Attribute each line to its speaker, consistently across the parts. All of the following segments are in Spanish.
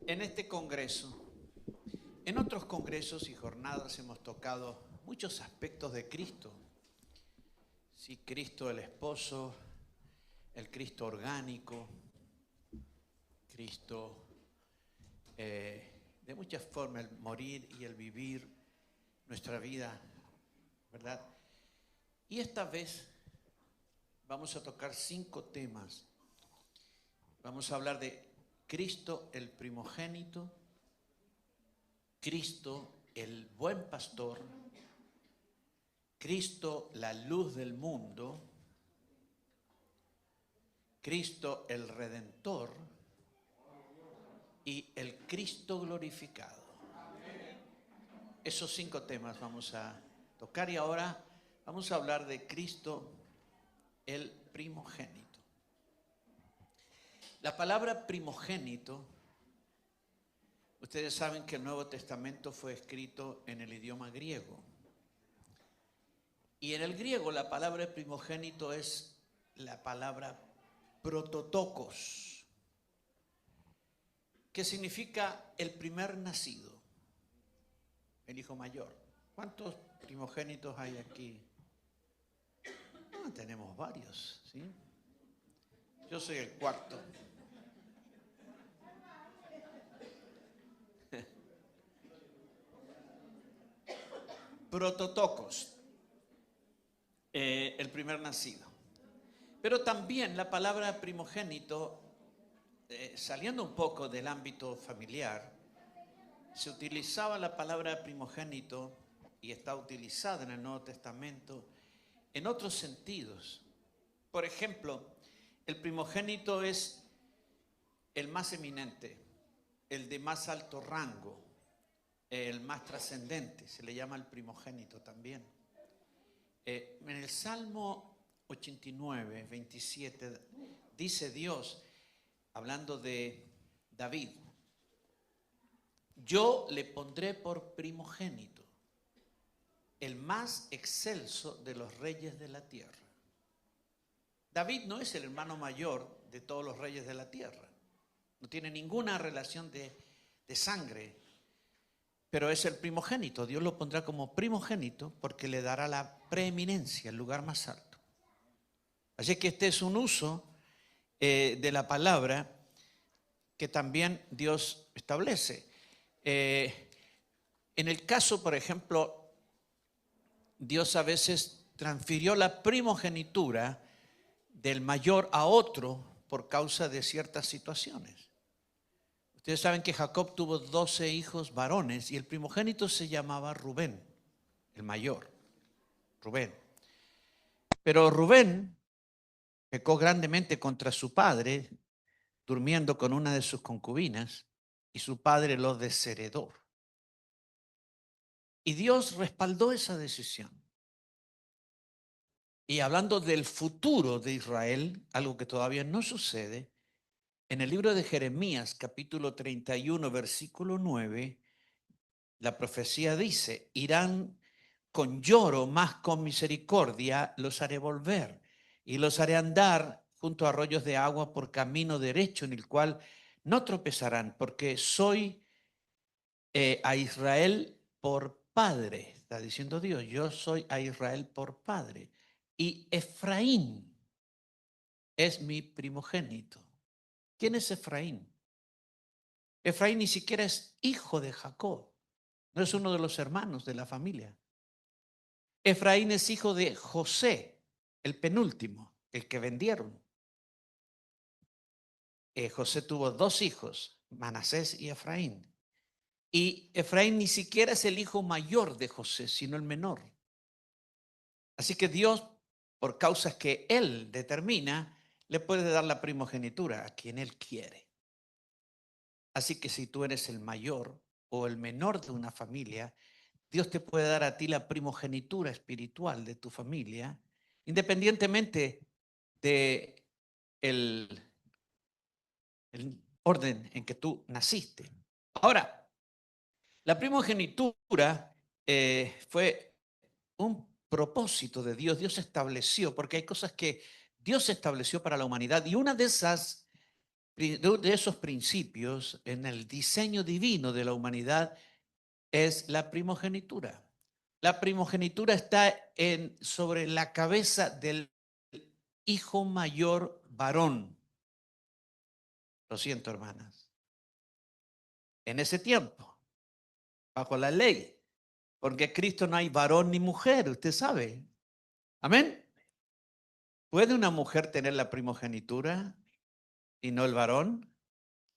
Speaker 1: en este congreso, en otros congresos y jornadas hemos tocado muchos aspectos de Cristo. Sí, Cristo el esposo, el Cristo orgánico, Cristo de muchas formas, el morir y el vivir nuestra vida, ¿verdad? Y esta vez vamos a tocar 5 temas. Vamos a hablar de Cristo el primogénito, Cristo el buen pastor, Cristo la luz del mundo, Cristo el redentor y el Cristo glorificado. Esos 5 temas vamos a tocar y ahora vamos a hablar de Cristo el primogénito. La palabra primogénito, ustedes saben que el Nuevo Testamento fue escrito en el idioma griego. Y en el griego la palabra primogénito es la palabra prototokos, que significa el primer nacido, el hijo mayor. ¿Cuántos primogénitos hay aquí? Tenemos varios, ¿sí? Yo soy el cuarto. Prototokos, el primer nacido. Pero también la palabra primogénito, saliendo un poco del ámbito familiar, se utilizaba la palabra primogénito y está utilizada en el Nuevo Testamento en otros sentidos. Por ejemplo, el primogénito es el más eminente, el de más alto rango, el más trascendente, se le llama el primogénito también. En el Salmo 89, 27, dice Dios, hablando de David, yo le pondré por primogénito, el más excelso de los reyes de la tierra. David no es el hermano mayor de todos los reyes de la tierra, no tiene ninguna relación de sangre, pero es el primogénito. Dios lo pondrá como primogénito porque le dará la preeminencia, el lugar más alto. Así que este es un uso de la palabra que también Dios establece. En el caso, por ejemplo, Dios a veces transfirió la primogenitura del mayor a otro por causa de ciertas situaciones. Ustedes saben que Jacob tuvo 12 hijos varones y el primogénito se llamaba Rubén, el mayor, Rubén. Pero Rubén pecó grandemente contra su padre, durmiendo con una de sus concubinas, y su padre lo desheredó. Y Dios respaldó esa decisión. Y hablando del futuro de Israel, algo que todavía no sucede, en el libro de Jeremías, capítulo 31, versículo 9, la profecía dice, irán con lloro, mas con misericordia los haré volver, y los haré andar junto a arroyos de agua por camino derecho, en el cual no tropezarán, porque soy a Israel por padre. Está diciendo Dios, yo soy a Israel por padre. Y Efraín es mi primogénito. ¿Quién es Efraín? Efraín ni siquiera es hijo de Jacob. No es uno de los hermanos de la familia. Efraín es hijo de José, el penúltimo, el que vendieron. José tuvo 2 hijos, Manasés y Efraín. Y Efraín ni siquiera es el hijo mayor de José, sino el menor. Así que Dios, por causas que Él determina, le puede dar la primogenitura a quien Él quiere. Así que si tú eres el mayor o el menor de una familia, Dios te puede dar a ti la primogenitura espiritual de tu familia, independientemente de el orden en que tú naciste. Ahora, la primogenitura fue un propósito de Dios. Dios estableció, porque hay cosas que Dios estableció para la humanidad y una de esas de esos principios en el diseño divino de la humanidad es la primogenitura. La primogenitura está sobre la cabeza del hijo mayor varón. Lo siento, hermanas. En ese tiempo, bajo la ley, porque en Cristo no hay varón ni mujer, usted sabe. Amén. ¿Puede una mujer tener la primogenitura y no el varón?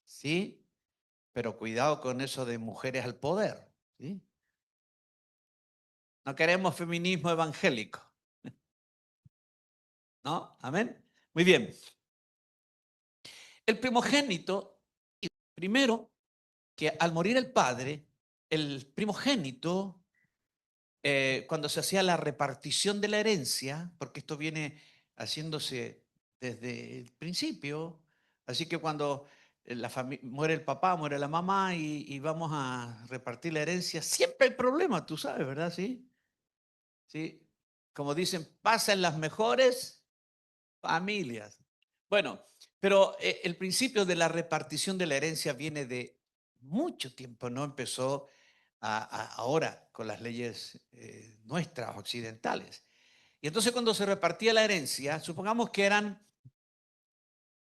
Speaker 1: Sí, pero cuidado con eso de mujeres al poder. ¿Sí? No queremos feminismo evangélico, ¿no? Amén. Muy bien. El primogénito, primero, que al morir el padre, el primogénito, cuando se hacía la repartición de la herencia, porque esto viene haciéndose desde el principio, así que cuando muere el papá, muere la mamá y vamos a repartir la herencia, siempre hay problemas, tú sabes, ¿verdad? Sí, sí. Como dicen, pasa en las mejores familias. Bueno, pero el principio de la repartición de la herencia viene de mucho tiempo, no empezó ahora con las leyes nuestras, occidentales. Y entonces cuando se repartía la herencia, supongamos que eran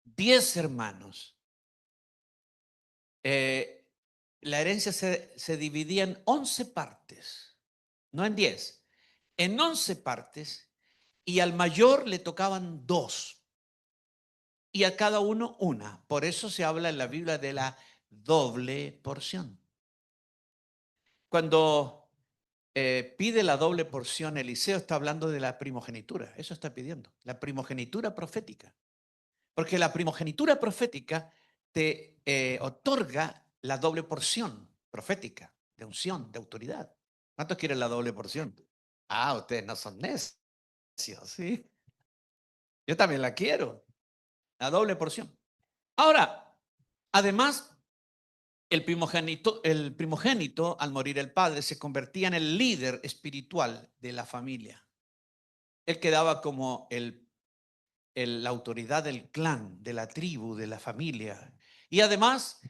Speaker 1: 10 hermanos. eh, la herencia se dividía en 11 partes, no en 10, en 11 partes, y al mayor le tocaban 2 y a cada uno una. Por eso se habla en la Biblia de la doble porción. Cuando pide la doble porción, Eliseo está hablando de la primogenitura. Eso está pidiendo, la primogenitura profética. Porque la primogenitura profética te otorga la doble porción profética, de unción, de autoridad. ¿Cuántos quieren la doble porción? Ah, ustedes no son necios, ¿sí? Yo también la quiero, la doble porción. Ahora, además, el primogénito, al morir el padre, se convertía en el líder espiritual de la familia. Él quedaba como la autoridad del clan, de la tribu, de la familia. Y además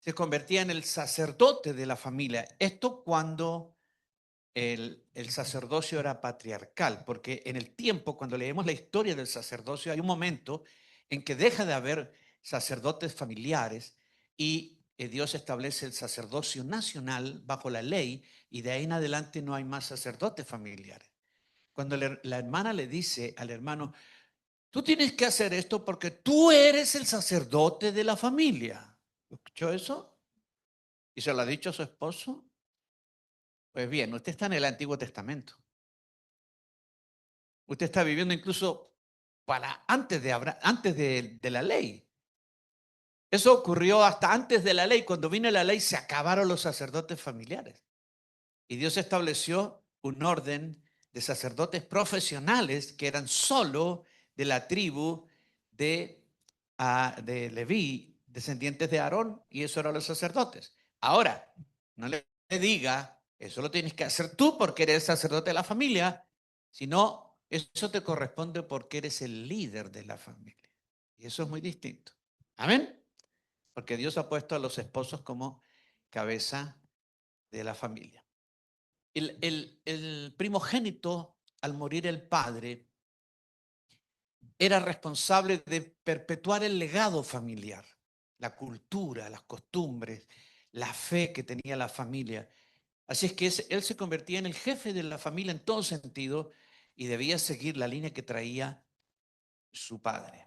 Speaker 1: se convertía en el sacerdote de la familia. Esto cuando el sacerdocio era patriarcal, porque en el tiempo, cuando leemos la historia del sacerdocio, hay un momento en que deja de haber sacerdotes familiares y Dios establece el sacerdocio nacional bajo la ley y de ahí en adelante no hay más sacerdotes familiares. Cuando la hermana le dice al hermano, tú tienes que hacer esto porque tú eres el sacerdote de la familia. ¿Escuchó eso? ¿Y se lo ha dicho a su esposo? Pues bien, usted está en el Antiguo Testamento. Usted está viviendo incluso para antes de la ley. Eso ocurrió hasta antes de la ley. Cuando vino la ley se acabaron los sacerdotes familiares. Y Dios estableció un orden de sacerdotes profesionales que eran solo de la tribu de Leví, descendientes de Aarón, y eso eran los sacerdotes. Ahora, no le diga, eso lo tienes que hacer tú porque eres sacerdote de la familia, sino eso te corresponde porque eres el líder de la familia. Y eso es muy distinto. Amén. Porque Dios ha puesto a los esposos como cabeza de la familia. El primogénito, al morir el padre, era responsable de perpetuar el legado familiar, la cultura, las costumbres, la fe que tenía la familia. Así es que él se convertía en el jefe de la familia en todo sentido y debía seguir la línea que traía su padre.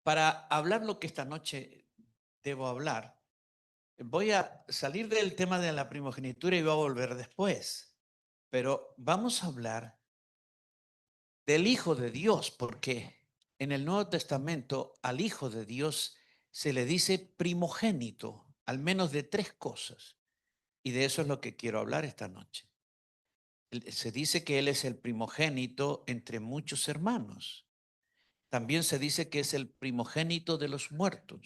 Speaker 1: Para hablar lo que esta noche debo hablar, voy a salir del tema de la primogenitura y voy a volver después. Pero vamos a hablar del Hijo de Dios, porque en el Nuevo Testamento al Hijo de Dios se le dice primogénito, al menos de 3 cosas. Y de eso es lo que quiero hablar esta noche. Se dice que Él es el primogénito entre muchos hermanos. También se dice que es el primogénito de los muertos.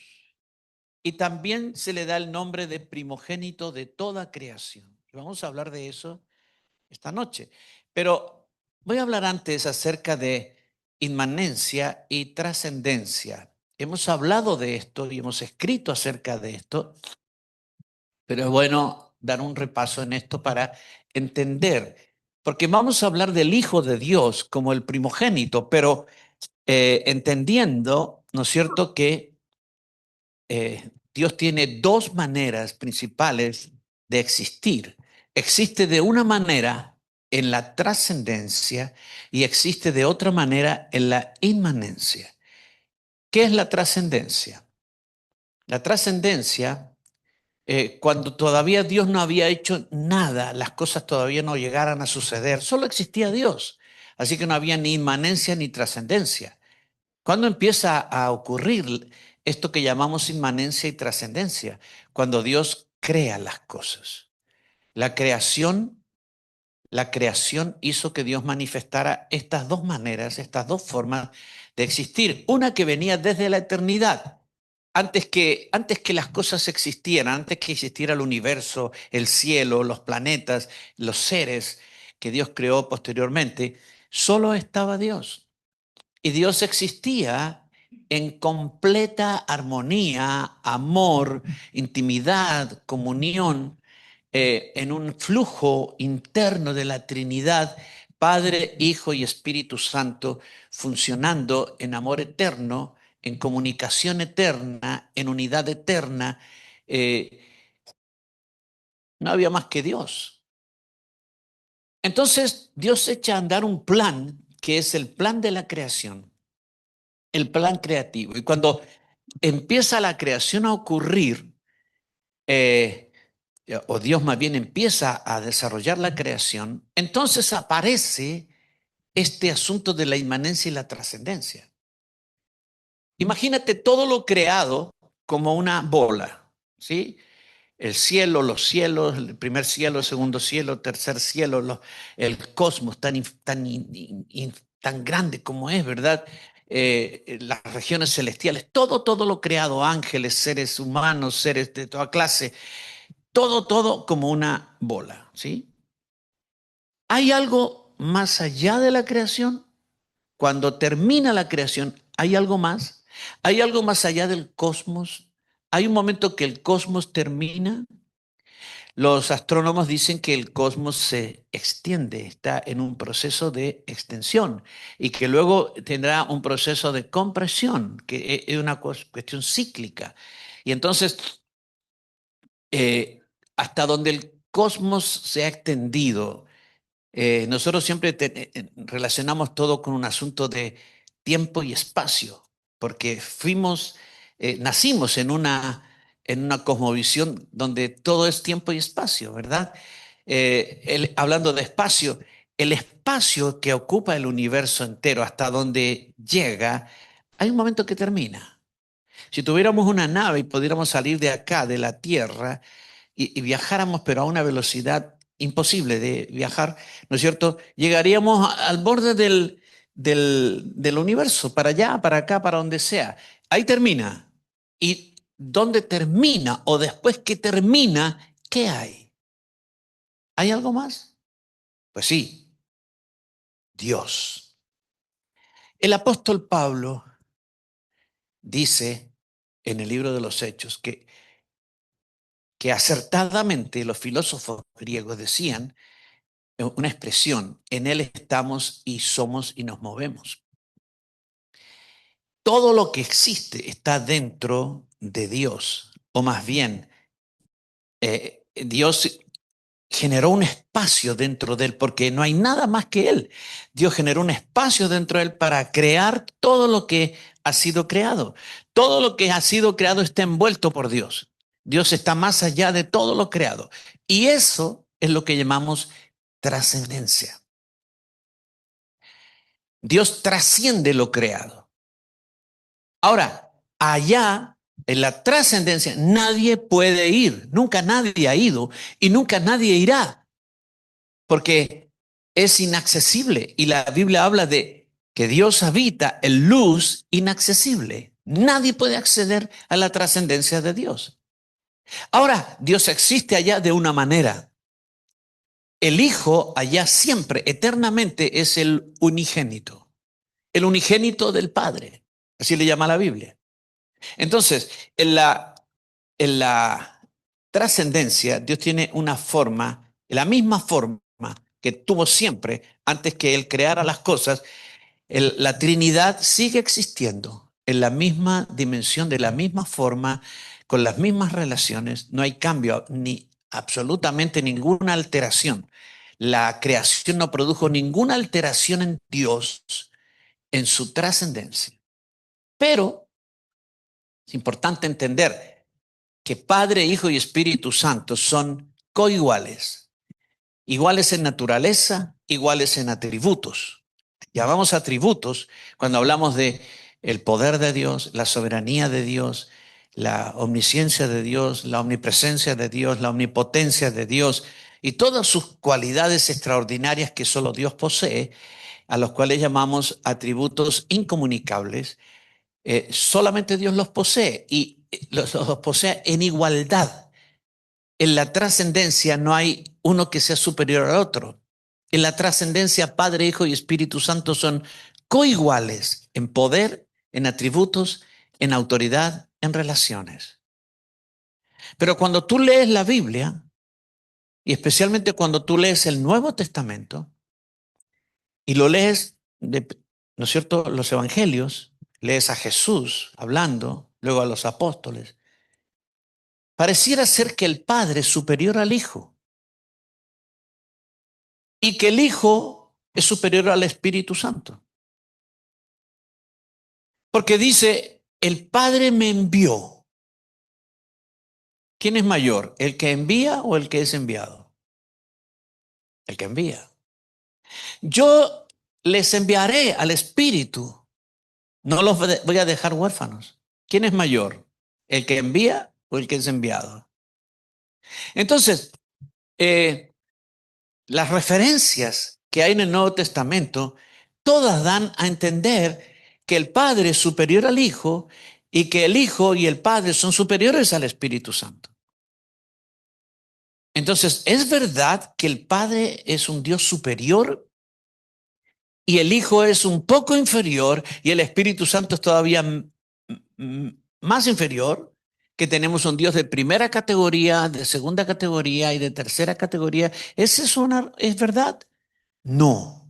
Speaker 1: Y también se le da el nombre de primogénito de toda creación. Y vamos a hablar de eso esta noche. Pero voy a hablar antes acerca de inmanencia y trascendencia. Hemos hablado de esto y hemos escrito acerca de esto, pero es bueno dar un repaso en esto para entender, porque vamos a hablar del Hijo de Dios como el primogénito, pero entendiendo, ¿no es cierto?, que Dios tiene dos maneras principales de existir. Existe de una manera en la trascendencia y existe de otra manera en la inmanencia. ¿Qué es la trascendencia? La trascendencia, cuando todavía Dios no había hecho nada, las cosas todavía no llegaran a suceder, solo existía Dios. Así que no había ni inmanencia ni trascendencia. ¿Cuándo empieza a ocurrir esto que llamamos inmanencia y trascendencia? Cuando Dios crea las cosas. La creación, la creación hizo que Dios manifestara estas dos maneras, estas dos formas de existir. Una que venía desde la eternidad, antes que las cosas existieran, antes que existiera el universo, el cielo, los planetas, los seres que Dios creó posteriormente, solo estaba Dios. Y Dios existía en completa armonía, amor, intimidad, comunión, en un flujo interno de la Trinidad, Padre, Hijo y Espíritu Santo, funcionando en amor eterno, en comunicación eterna, en unidad eterna. eh, no había más que Dios. Entonces, Dios echa a andar un plan que es el plan de la creación, el plan creativo. Y cuando empieza la creación a ocurrir, eh, o Dios más bien empieza a desarrollar la creación, entonces aparece este asunto de la inmanencia y la trascendencia. Imagínate todo lo creado como una bola, ¿sí? El cielo, los cielos, el primer cielo, el segundo cielo, el tercer cielo, el cosmos tan grande como es, ¿verdad? Las regiones celestiales, todo lo creado, ángeles, seres humanos, seres de toda clase, todo como una bola, ¿sí? ¿Hay algo más allá de la creación? Cuando termina la creación, ¿hay algo más? ¿Hay algo más allá del cosmos? ¿Hay un momento que el cosmos termina? Los astrónomos dicen que el cosmos se extiende, está en un proceso de extensión y que luego tendrá un proceso de compresión, que es una cuestión cíclica. Y entonces, eh, hasta donde el cosmos se ha extendido, nosotros siempre relacionamos todo con un asunto de tiempo y espacio, porque nacimos en una cosmovisión donde todo es tiempo y espacio, ¿verdad? Hablando de espacio, el espacio que ocupa el universo entero hasta donde llega, hay un momento que termina. Si tuviéramos una nave y pudiéramos salir de acá, de la Tierra, y viajáramos, pero a una velocidad imposible de viajar, ¿no es cierto? Llegaríamos al borde del universo, para allá, para acá, para donde sea. Ahí termina. ¿Y dónde termina? O después que termina, ¿qué hay? ¿Hay algo más? Pues sí, Dios. El apóstol Pablo dice en el libro de los Hechos que acertadamente los filósofos griegos decían una expresión: en Él estamos y somos y nos movemos. Todo lo que existe está dentro de Dios, o más bien, Dios generó un espacio dentro de Él, porque no hay nada más que Él. Dios generó un espacio dentro de Él para crear todo lo que ha sido creado. Todo lo que ha sido creado está envuelto por Dios. Dios está más allá de todo lo creado. Y eso es lo que llamamos trascendencia. Dios trasciende lo creado. Ahora, allá, en la trascendencia, nadie puede ir. Nunca nadie ha ido y nunca nadie irá, porque es inaccesible. Y la Biblia habla de que Dios habita en luz inaccesible. Nadie puede acceder a la trascendencia de Dios. Ahora, Dios existe allá de una manera. El Hijo allá siempre, eternamente, es el unigénito. el unigénito del Padre. Así le llama la Biblia. Entonces, en la trascendencia, Dios tiene una forma, la misma forma que tuvo siempre antes que Él creara las cosas. La Trinidad sigue existiendo en la misma dimensión, de la misma forma, con las mismas relaciones. No hay cambio ni absolutamente ninguna alteración. La creación no produjo ninguna alteración en Dios, en su trascendencia. Pero es importante entender que Padre, Hijo y Espíritu Santo son coiguales, iguales en naturaleza, iguales en atributos. Llamamos atributos cuando hablamos de el poder de Dios, la soberanía de Dios, la omnisciencia de Dios, la omnipresencia de Dios, la omnipotencia de Dios y todas sus cualidades extraordinarias que solo Dios posee, a los cuales llamamos atributos incomunicables. Solamente Dios los posee y los posee en igualdad. En la trascendencia no hay uno que sea superior al otro. En la trascendencia, Padre, Hijo y Espíritu Santo son coiguales en poder, en atributos, en autoridad, en relaciones. Pero cuando tú lees la Biblia, y especialmente cuando tú lees el Nuevo Testamento, y lo lees, ¿no es cierto?, los evangelios, lees a Jesús hablando, luego a los apóstoles, pareciera ser que el Padre es superior al Hijo y que el Hijo es superior al Espíritu Santo. Porque dice, el Padre me envió. ¿Quién es mayor, el que envía o el que es enviado? El que envía. Yo les enviaré al Espíritu, no los voy a dejar huérfanos. ¿Quién es mayor, el que envía o el que es enviado? Entonces, las referencias que hay en el Nuevo Testamento, todas dan a entender que el Padre es superior al Hijo y que el Hijo y el Padre son superiores al Espíritu Santo. Entonces, es verdad que el Padre es un Dios superior y el Hijo es un poco inferior y el Espíritu Santo es todavía más inferior, que tenemos un Dios de primera categoría, de segunda categoría y de tercera categoría. ¿Es verdad? No,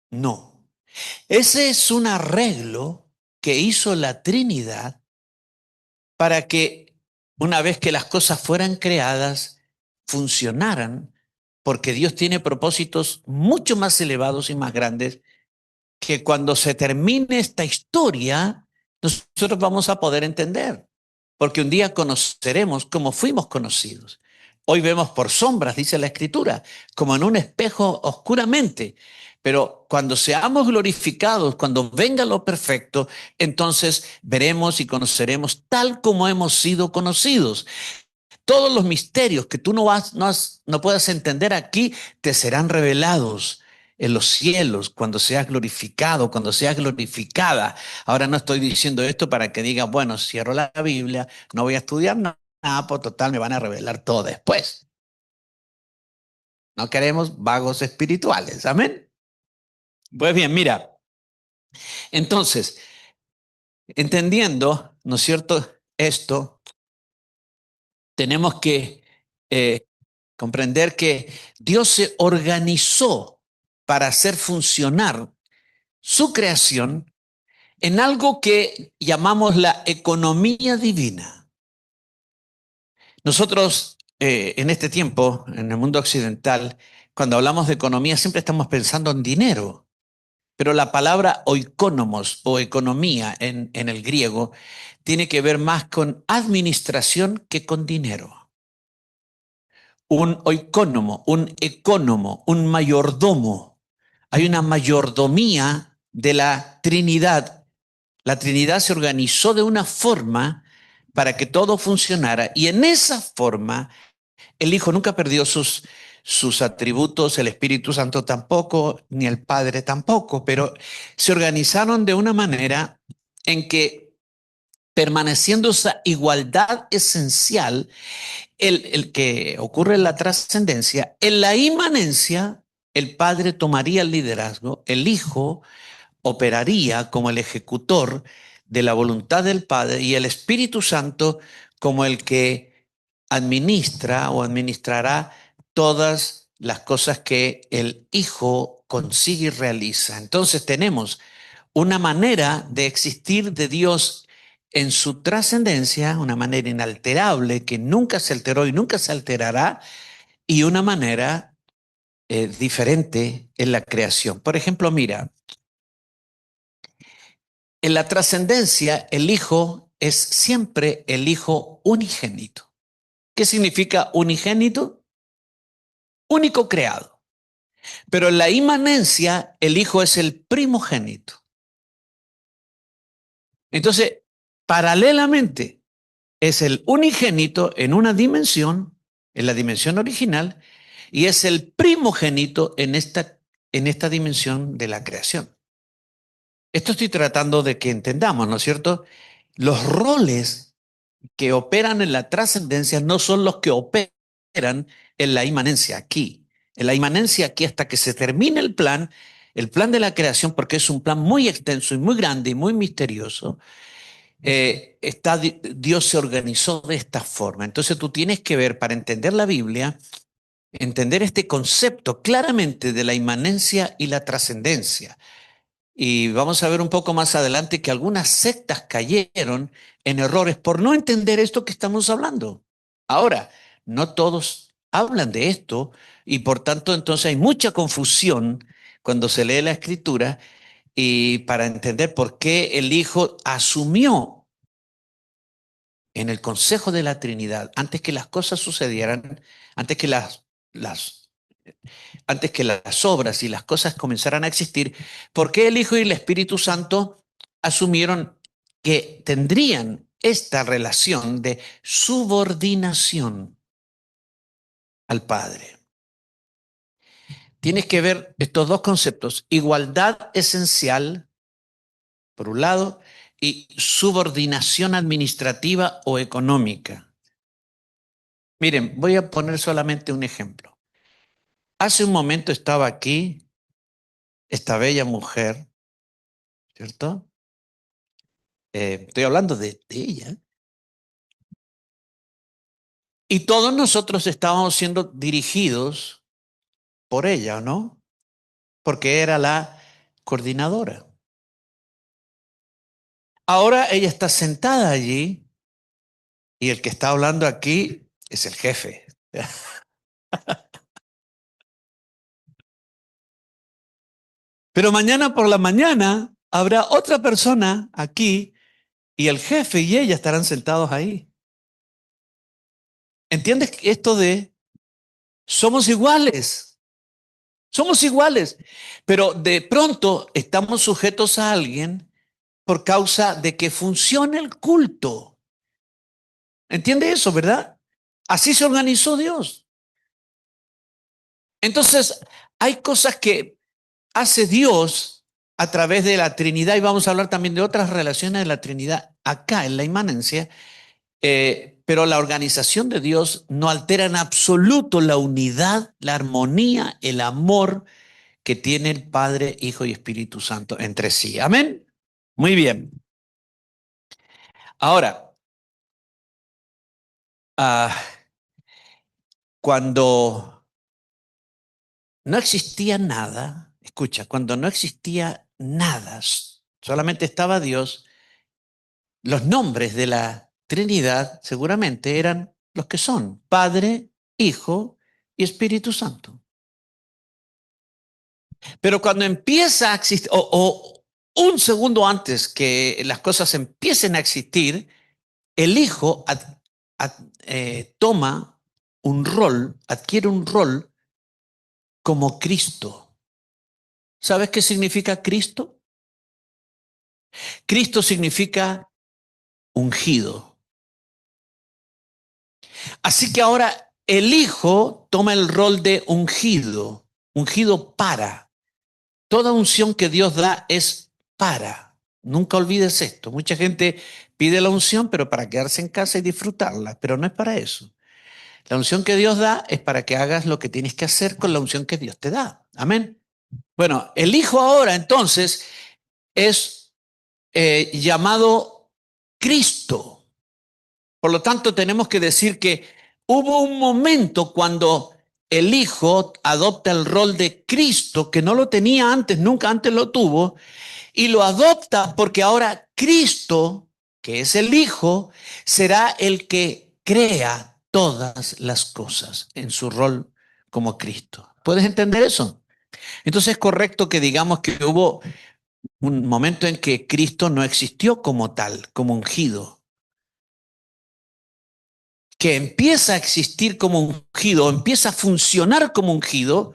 Speaker 1: no. Ese es un arreglo que hizo la Trinidad para que una vez que las cosas fueran creadas, funcionaran, porque Dios tiene propósitos mucho más elevados y más grandes que cuando se termine esta historia, nosotros vamos a poder entender, porque un día conoceremos como fuimos conocidos. Hoy vemos por sombras, dice la Escritura, como en un espejo oscuramente, pero cuando seamos glorificados, cuando venga lo perfecto, entonces veremos y conoceremos tal como hemos sido conocidos. Todos los misterios que tú no puedas entender aquí te serán revelados en los cielos cuando seas glorificado, cuando seas glorificada. Ahora no estoy diciendo esto para que digas, bueno, cierro la Biblia, no voy a estudiar nada, por total me van a revelar todo después. No queremos vagos espirituales, amén. Pues bien, mira, entonces, entendiendo, ¿no es cierto?, esto, tenemos que comprender que Dios se organizó para hacer funcionar su creación en algo que llamamos la economía divina. Nosotros en este tiempo, en el mundo occidental, cuando hablamos de economía siempre estamos pensando en dinero, pero la palabra oikonomos o economía en el griego tiene que ver más con administración que con dinero. Un oikónomo, un ecónomo, un mayordomo. Hay una mayordomía de la Trinidad. La Trinidad se organizó de una forma para que todo funcionara y en esa forma el Hijo nunca perdió sus atributos, el Espíritu Santo tampoco, ni el Padre tampoco, pero se organizaron de una manera en que, permaneciendo esa igualdad esencial, el que ocurre en la trascendencia, en la inmanencia, el Padre tomaría el liderazgo, el Hijo operaría como el ejecutor de la voluntad del Padre y el Espíritu Santo como el que administra o administrará todas las cosas que el Hijo consigue y realiza. Entonces tenemos una manera de existir de Dios en su trascendencia, una manera inalterable que nunca se alteró y nunca se alterará, y una manera diferente en la creación. Por ejemplo, mira, en la trascendencia el Hijo es siempre el Hijo unigénito. ¿Qué significa unigénito? Único creado. Pero en la inmanencia el Hijo es el primogénito. Entonces, paralelamente, es el unigénito en una dimensión, en la dimensión original, y es el primogénito en esta dimensión de la creación. Esto estoy tratando de que entendamos, ¿no es cierto? Los roles que operan en la trascendencia no son los que operan en la inmanencia aquí. En la inmanencia aquí, hasta que se termine el plan de la creación, porque es un plan muy extenso y muy grande y muy misterioso, Dios se organizó de esta forma. Entonces tú tienes que ver, para entender la Biblia, entender este concepto claramente de la inmanencia y la trascendencia. Y vamos a ver un poco más adelante que algunas sectas cayeron en errores por no entender esto que estamos hablando. Ahora, no todos hablan de esto y por tanto entonces hay mucha confusión cuando se lee la Escritura y para entender por qué el Hijo asumió en el consejo de la Trinidad, antes que las cosas sucedieran, antes que las, antes que las obras y las cosas comenzaran a existir, ¿por qué el Hijo y el Espíritu Santo asumieron que tendrían esta relación de subordinación al Padre? Tienes que ver estos dos conceptos, igualdad esencial, por un lado, y subordinación administrativa o económica. Miren, voy a poner solamente un ejemplo. Hace un momento estaba aquí esta bella mujer, ¿cierto? Estoy hablando de ella. Y todos nosotros estábamos siendo dirigidos por ella, ¿no? Porque era la coordinadora. Ahora ella está sentada allí y el que está hablando aquí es el jefe. Pero mañana por la mañana habrá otra persona aquí y el jefe y ella estarán sentados ahí. ¿Entiendes esto de somos iguales? Somos iguales, pero de pronto estamos sujetos a alguien por causa de que funcione el culto. ¿Entiende eso, verdad? Así se organizó Dios. Entonces, hay cosas que hace Dios a través de la Trinidad, y vamos a hablar también de otras relaciones de la Trinidad acá en la inmanencia, pero la organización de Dios no altera en absoluto la unidad, la armonía, el amor que tiene el Padre, Hijo y Espíritu Santo entre sí. Amén. Muy bien. Ahora, ah, cuando no existía nada, escucha, cuando no existía nada, solamente estaba Dios, los nombres de la Trinidad seguramente eran los que son, Padre, Hijo y Espíritu Santo. Pero cuando empieza a existir, o un segundo antes que las cosas empiecen a existir, el Hijo toma un rol, adquiere un rol como Cristo. ¿Sabes qué significa Cristo? Cristo significa ungido. Así que ahora el Hijo toma el rol de ungido, ungido para. Toda unción que Dios da es para. Nunca olvides esto. Mucha gente pide la unción, pero para quedarse en casa y disfrutarla, pero no es para eso. La unción que Dios da es para que hagas lo que tienes que hacer con la unción que Dios te da. Amén. Bueno, el Hijo ahora entonces es llamado Cristo. Por lo tanto, tenemos que decir que hubo un momento cuando el Hijo adopta el rol de Cristo, que no lo tenía antes, nunca antes lo tuvo, y lo adopta porque ahora Cristo, que es el Hijo, será el que crea todas las cosas en su rol como Cristo. ¿Puedes entender eso? Entonces es correcto que digamos que hubo un momento en que Cristo no existió como tal, como ungido, que empieza a existir como ungido, empieza a funcionar como ungido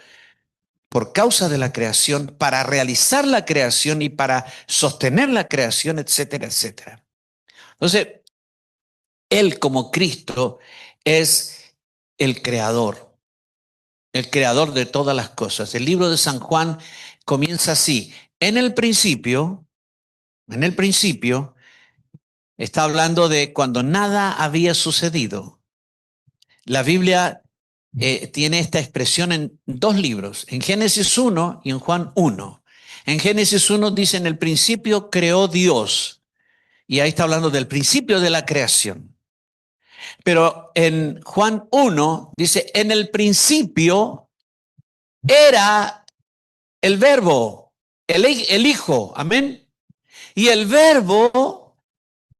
Speaker 1: por causa de la creación, para realizar la creación y para sostener la creación, etcétera, etcétera. Entonces, Él como Cristo es el creador de todas las cosas. El libro de San Juan comienza así. En el principio, está hablando de cuando nada había sucedido. La Biblia tiene esta expresión en dos libros, en Génesis 1 y en Juan 1. En Génesis 1 dice, en el principio creó Dios. Y ahí está hablando del principio de la creación. Pero en Juan 1 dice, en el principio era el verbo, el Hijo, amén. Y el verbo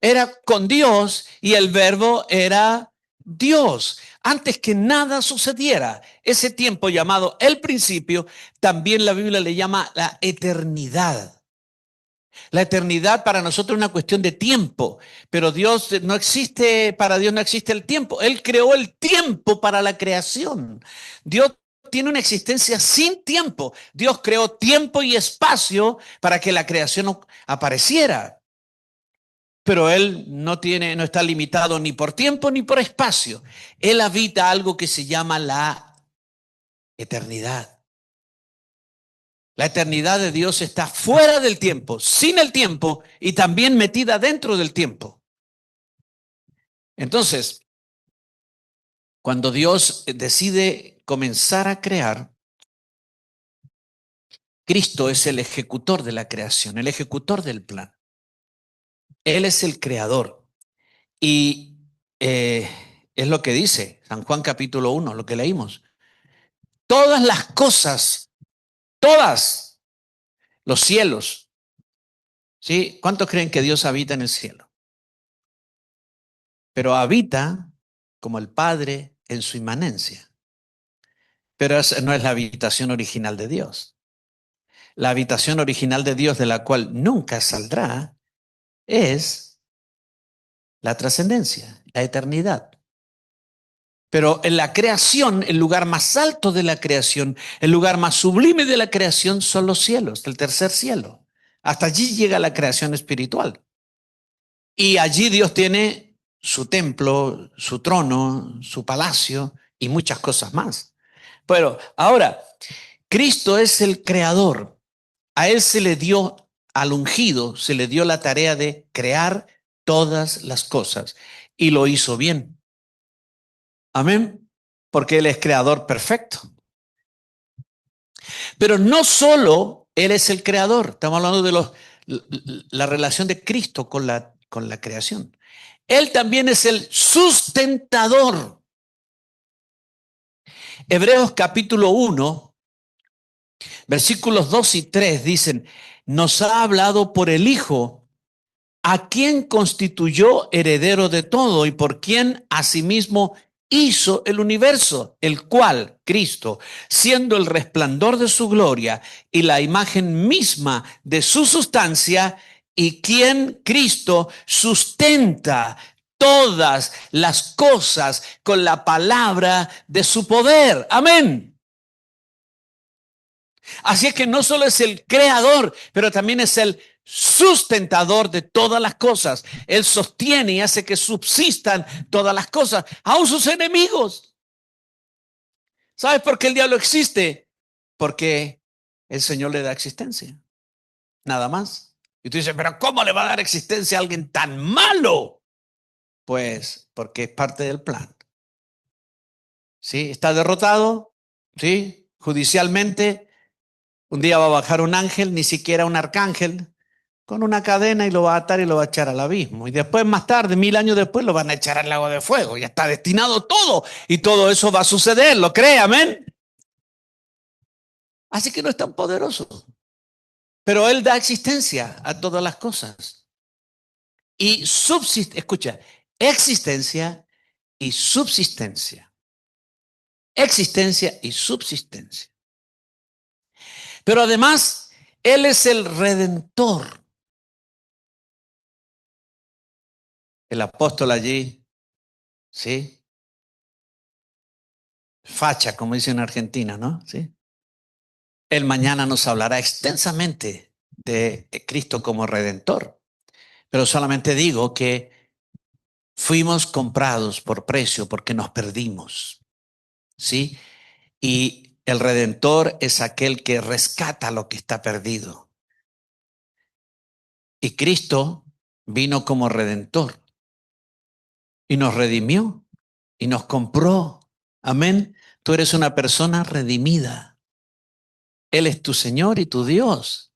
Speaker 1: era con Dios y el verbo era Dios. Antes que nada sucediera, ese tiempo llamado el principio, también la Biblia le llama la eternidad. La eternidad para nosotros es una cuestión de tiempo, pero para Dios no existe el tiempo. Él creó el tiempo para la creación. Dios tiene una existencia sin tiempo. Dios creó tiempo y espacio para que la creación apareciera. Pero Él no está limitado ni por tiempo ni por espacio. Él habita algo que se llama la eternidad. La eternidad de Dios está fuera del tiempo, sin el tiempo y también metida dentro del tiempo. Entonces, cuando Dios decide comenzar a crear, Cristo es el ejecutor de la creación, el ejecutor del plan. Él es el creador. Y es lo que dice San Juan capítulo 1, lo que leímos. Todas las cosas, todas, los cielos, ¿sí? ¿Cuántos creen que Dios habita en el cielo? Pero habita como el Padre en su inmanencia. Pero esa no es la habitación original de Dios. La habitación original de Dios, de la cual nunca saldrá, es la trascendencia, la eternidad. Pero en la creación, el lugar más alto de la creación, el lugar más sublime de la creación son los cielos, el tercer cielo. Hasta allí llega la creación espiritual. Y allí Dios tiene su templo, su trono, su palacio y muchas cosas más. Pero ahora, Cristo es el creador. A Él se le dio, al ungido, se le dio la tarea de crear todas las cosas. Y lo hizo bien. Amén. Porque Él es creador perfecto. Pero no solo Él es el creador. Estamos hablando de la relación de Cristo con la creación. Él también es el sustentador. Hebreos capítulo 1, versículos 2 y 3 dicen, nos ha hablado por el Hijo, a quien constituyó heredero de todo y por quien asimismo hizo el universo, el cual, Cristo, siendo el resplandor de su gloria y la imagen misma de su sustancia, y quien, Cristo, sustenta todas las cosas con la palabra de su poder. Amén. Así es que no solo es el creador, pero también es el sustentador de todas las cosas. Él sostiene y hace que subsistan todas las cosas, aun sus enemigos. ¿Sabes por qué el diablo existe? Porque el Señor le da existencia, nada más. Y tú dices, pero ¿cómo le va a dar existencia a alguien tan malo? Pues porque es parte del plan. ¿Sí? Está derrotado, ¿sí? Judicialmente. Un día va a bajar un ángel, ni siquiera un arcángel, con una cadena y lo va a atar y lo va a echar al abismo. Y después, más tarde, 1000 años después, lo van a echar al lago de fuego. Ya está destinado todo. Y todo eso va a suceder, ¿lo cree? Amén. Así que no es tan poderoso. Pero Él da existencia a todas las cosas. Y escucha, existencia y subsistencia. Existencia y subsistencia. Pero además, Él es el redentor. El apóstol allí, ¿sí? Facha, como dicen en Argentina, ¿no? ¿Sí? Él mañana nos hablará extensamente de Cristo como redentor. Pero solamente digo que fuimos comprados por precio porque nos perdimos, ¿sí? Y el redentor es aquel que rescata lo que está perdido. Y Cristo vino como redentor y nos redimió y nos compró. Amén. Tú eres una persona redimida. Él es tu Señor y tu Dios,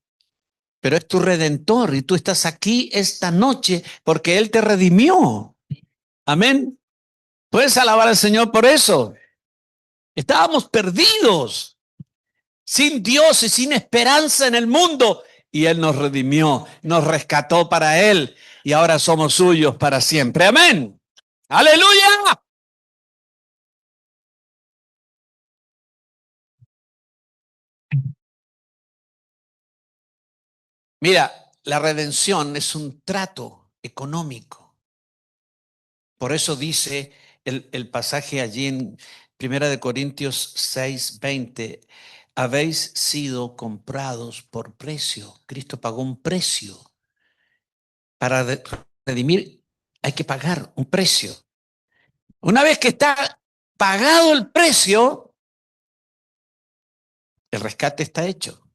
Speaker 1: pero es tu redentor y tú estás aquí esta noche porque Él te redimió. Amén. Puedes alabar al Señor por eso. Estábamos perdidos, sin Dios y sin esperanza en el mundo. Y Él nos redimió, nos rescató para Él y ahora somos suyos para siempre. Amén. Aleluya. Mira, la redención es un trato económico. Por eso dice el pasaje allí en 1 Corintios 6:20, habéis sido comprados por precio. Cristo pagó un precio. Para redimir hay que pagar un precio. Una vez que está pagado el precio, el rescate está hecho.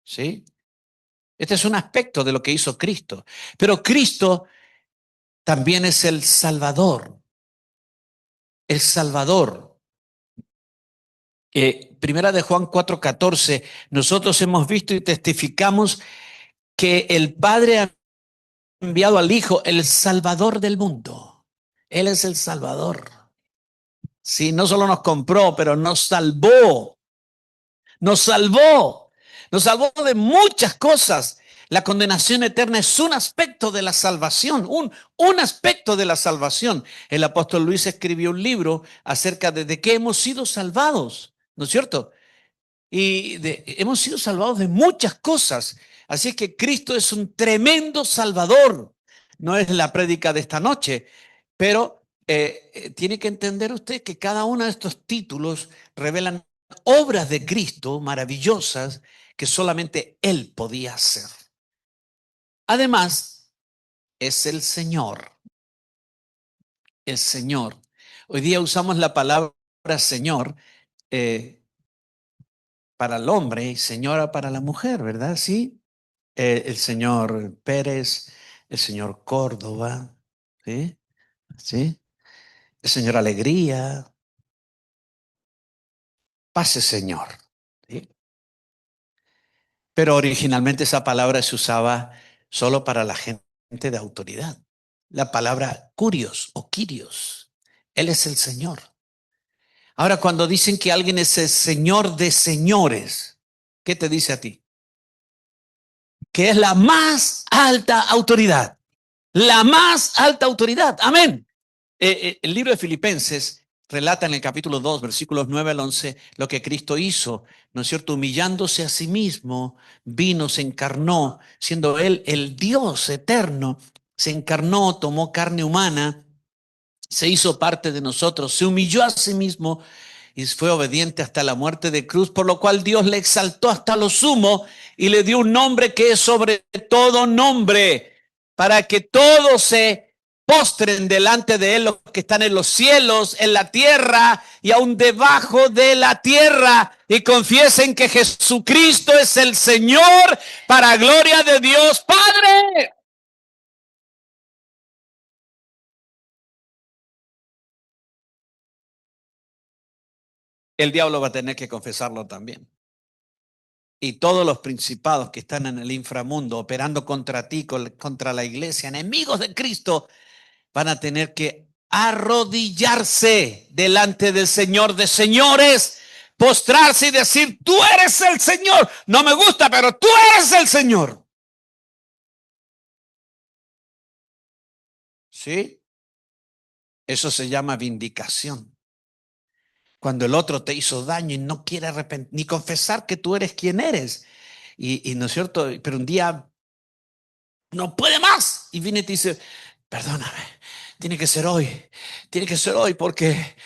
Speaker 1: ¿Sí? Este es un aspecto de lo que hizo Cristo. Pero Cristo también es el Salvador. El Salvador. Primera de Juan 4:14, nosotros hemos visto y testificamos que el Padre ha enviado al Hijo, el Salvador del mundo. Él es el Salvador. Sí, no solo nos compró, pero nos salvó. Nos salvó. Nos salvó de muchas cosas. La condenación eterna es un aspecto de la salvación, un aspecto de la salvación. El apóstol Luis escribió un libro acerca de qué hemos sido salvados, ¿no es cierto? Y hemos sido salvados de muchas cosas. Así es que Cristo es un tremendo salvador. No es la prédica de esta noche, pero tiene que entender usted que cada uno de estos títulos revelan obras de Cristo maravillosas que solamente Él podía hacer. Además, es el Señor. El Señor. Hoy día usamos la palabra Señor para el hombre y señora para la mujer, ¿verdad? Sí. El señor Pérez, el señor Córdoba, ¿sí? ¿Sí? El señor Alegría, pase señor, ¿sí? Pero originalmente esa palabra se usaba solo para la gente de autoridad. La palabra curios o quirios, Él es el Señor. Ahora, cuando dicen que alguien es el Señor de señores, ¿qué te dice a ti? Que es la más alta autoridad. La más alta autoridad. Amén. El libro de Filipenses relata en el capítulo 2, versículos 9 al 11, lo que Cristo hizo, ¿no es cierto? Humillándose a sí mismo, vino, se encarnó, siendo Él el Dios eterno, se encarnó, tomó carne humana, se hizo parte de nosotros, se humilló a sí mismo y fue obediente hasta la muerte de cruz, por lo cual Dios le exaltó hasta lo sumo y le dio un nombre que es sobre todo nombre, para que todos se postren delante de él, los que están en los cielos, en la tierra y aún debajo de la tierra, y confiesen que Jesucristo es el Señor, para gloria de Dios Padre. El diablo va a tener que confesarlo también. y todos los principados que están en el inframundo operando contra ti, contra la iglesia, enemigos de Cristo, van a tener que arrodillarse delante del Señor de señores, postrarse y decir: tú eres el Señor. No me gusta, pero tú eres el Señor. ¿Sí? Eso se llama vindicación. Cuando el otro te hizo daño y no quiere arrepentir ni confesar que tú eres quien eres. Y no es cierto, pero un día no puede más y viene y te dice: perdóname, tiene que ser hoy porque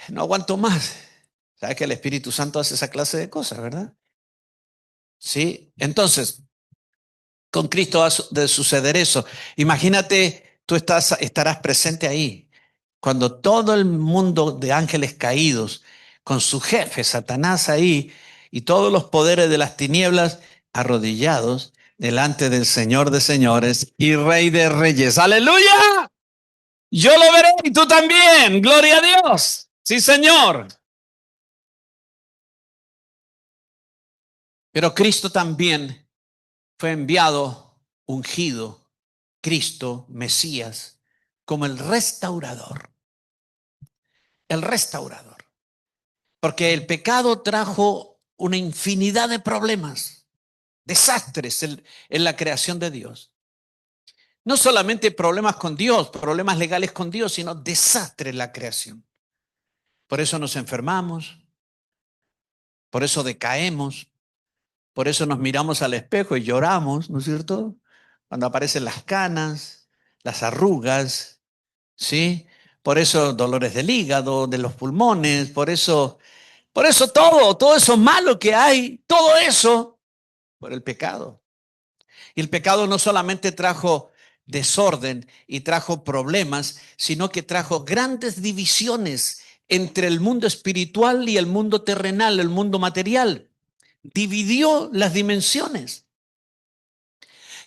Speaker 1: no aguanto más. ¿Sabes que el Espíritu Santo hace esa clase de cosas, verdad? Sí, entonces, con Cristo va de suceder eso. Imagínate, tú estarás presente ahí, cuando todo el mundo de ángeles caídos, con su jefe, Satanás ahí, y todos los poderes de las tinieblas arrodillados delante del Señor de señores y Rey de reyes. ¡Aleluya! Yo lo veré y tú también. ¡Gloria a Dios! Sí, Señor. Pero Cristo también fue enviado, ungido, Cristo, Mesías, como el restaurador. El restaurador. Porque el pecado trajo una infinidad de problemas, desastres en la creación de Dios. No solamente problemas con Dios, problemas legales con Dios, sino desastres en la creación. Por eso nos enfermamos, por eso decaemos, por eso nos miramos al espejo y lloramos, ¿no es cierto? Cuando aparecen las canas, las arrugas, ¿sí? Por eso dolores del hígado, de los pulmones, por eso todo eso malo que hay, todo eso por el pecado. Y el pecado no solamente trajo desorden y trajo problemas, sino que trajo grandes divisiones entre el mundo espiritual y el mundo terrenal, el mundo material. Dividió las dimensiones.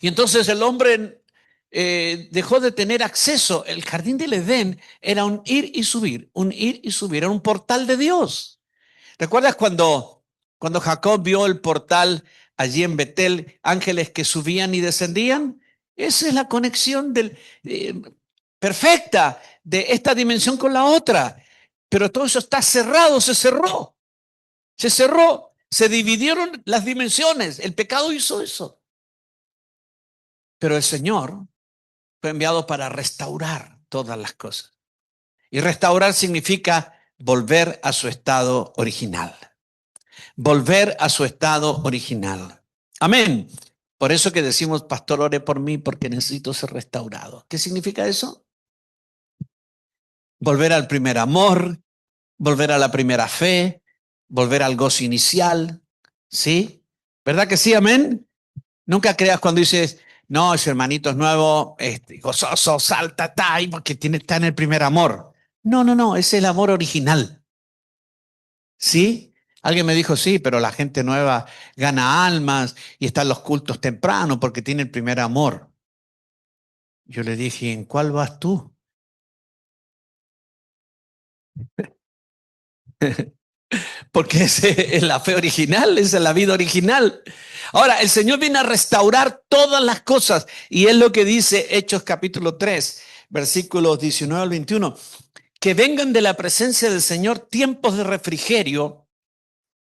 Speaker 1: Y entonces el hombre dejó de tener acceso. El jardín del Edén era un ir y subir, era un portal de Dios. ¿Recuerdas cuando Jacob vio el portal allí en Betel, ángeles que subían y descendían? Esa es la conexión perfecta de esta dimensión con la otra. Pero todo eso está cerrado, se cerró, se dividieron las dimensiones. El pecado hizo eso. Pero el Señor fue enviado para restaurar todas las cosas. Y restaurar significa volver a su estado original. Volver a su estado original. Amén. Por eso que decimos: pastor, ore por mí porque necesito ser restaurado. ¿Qué significa eso? Volver al primer amor, volver a la primera fe, volver al gozo inicial. ¿Sí? ¿Verdad que sí? Amén. Nunca creas cuando dices: no, ese hermanito es nuevo, gozoso, salta, porque está en el primer amor. No, no, no, ese es el amor original. ¿Sí? Alguien me dijo: sí, pero la gente nueva gana almas y está en los cultos temprano porque tiene el primer amor. Yo le dije: ¿en cuál vas tú? Porque esa es la fe original, esa es la vida original. Ahora, el Señor viene a restaurar todas las cosas y es lo que dice Hechos capítulo 3, versículos 19 al 21. Que vengan de la presencia del Señor tiempos de refrigerio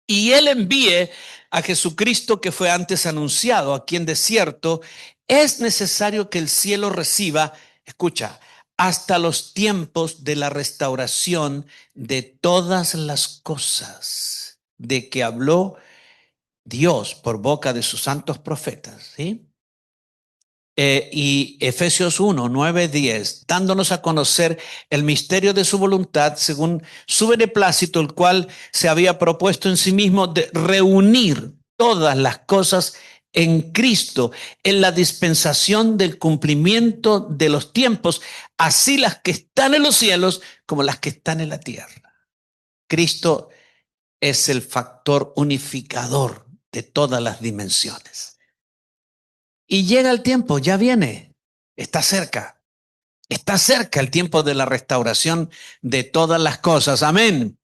Speaker 1: y Él envíe a Jesucristo, que fue antes anunciado, a quien de cierto es necesario que el cielo reciba, escucha, hasta los tiempos de la restauración de todas las cosas de que habló Dios por boca de sus santos profetas, ¿sí? Y Efesios 1, 9, 10, dándonos a conocer el misterio de su voluntad según su beneplácito, el cual se había propuesto en sí mismo de reunir todas las cosas en Cristo, en la dispensación del cumplimiento de los tiempos, así las que están en los cielos como las que están en la tierra. Cristo es el factor unificador de todas las dimensiones. Y llega el tiempo, ya viene, está cerca el tiempo de la restauración de todas las cosas. Amén.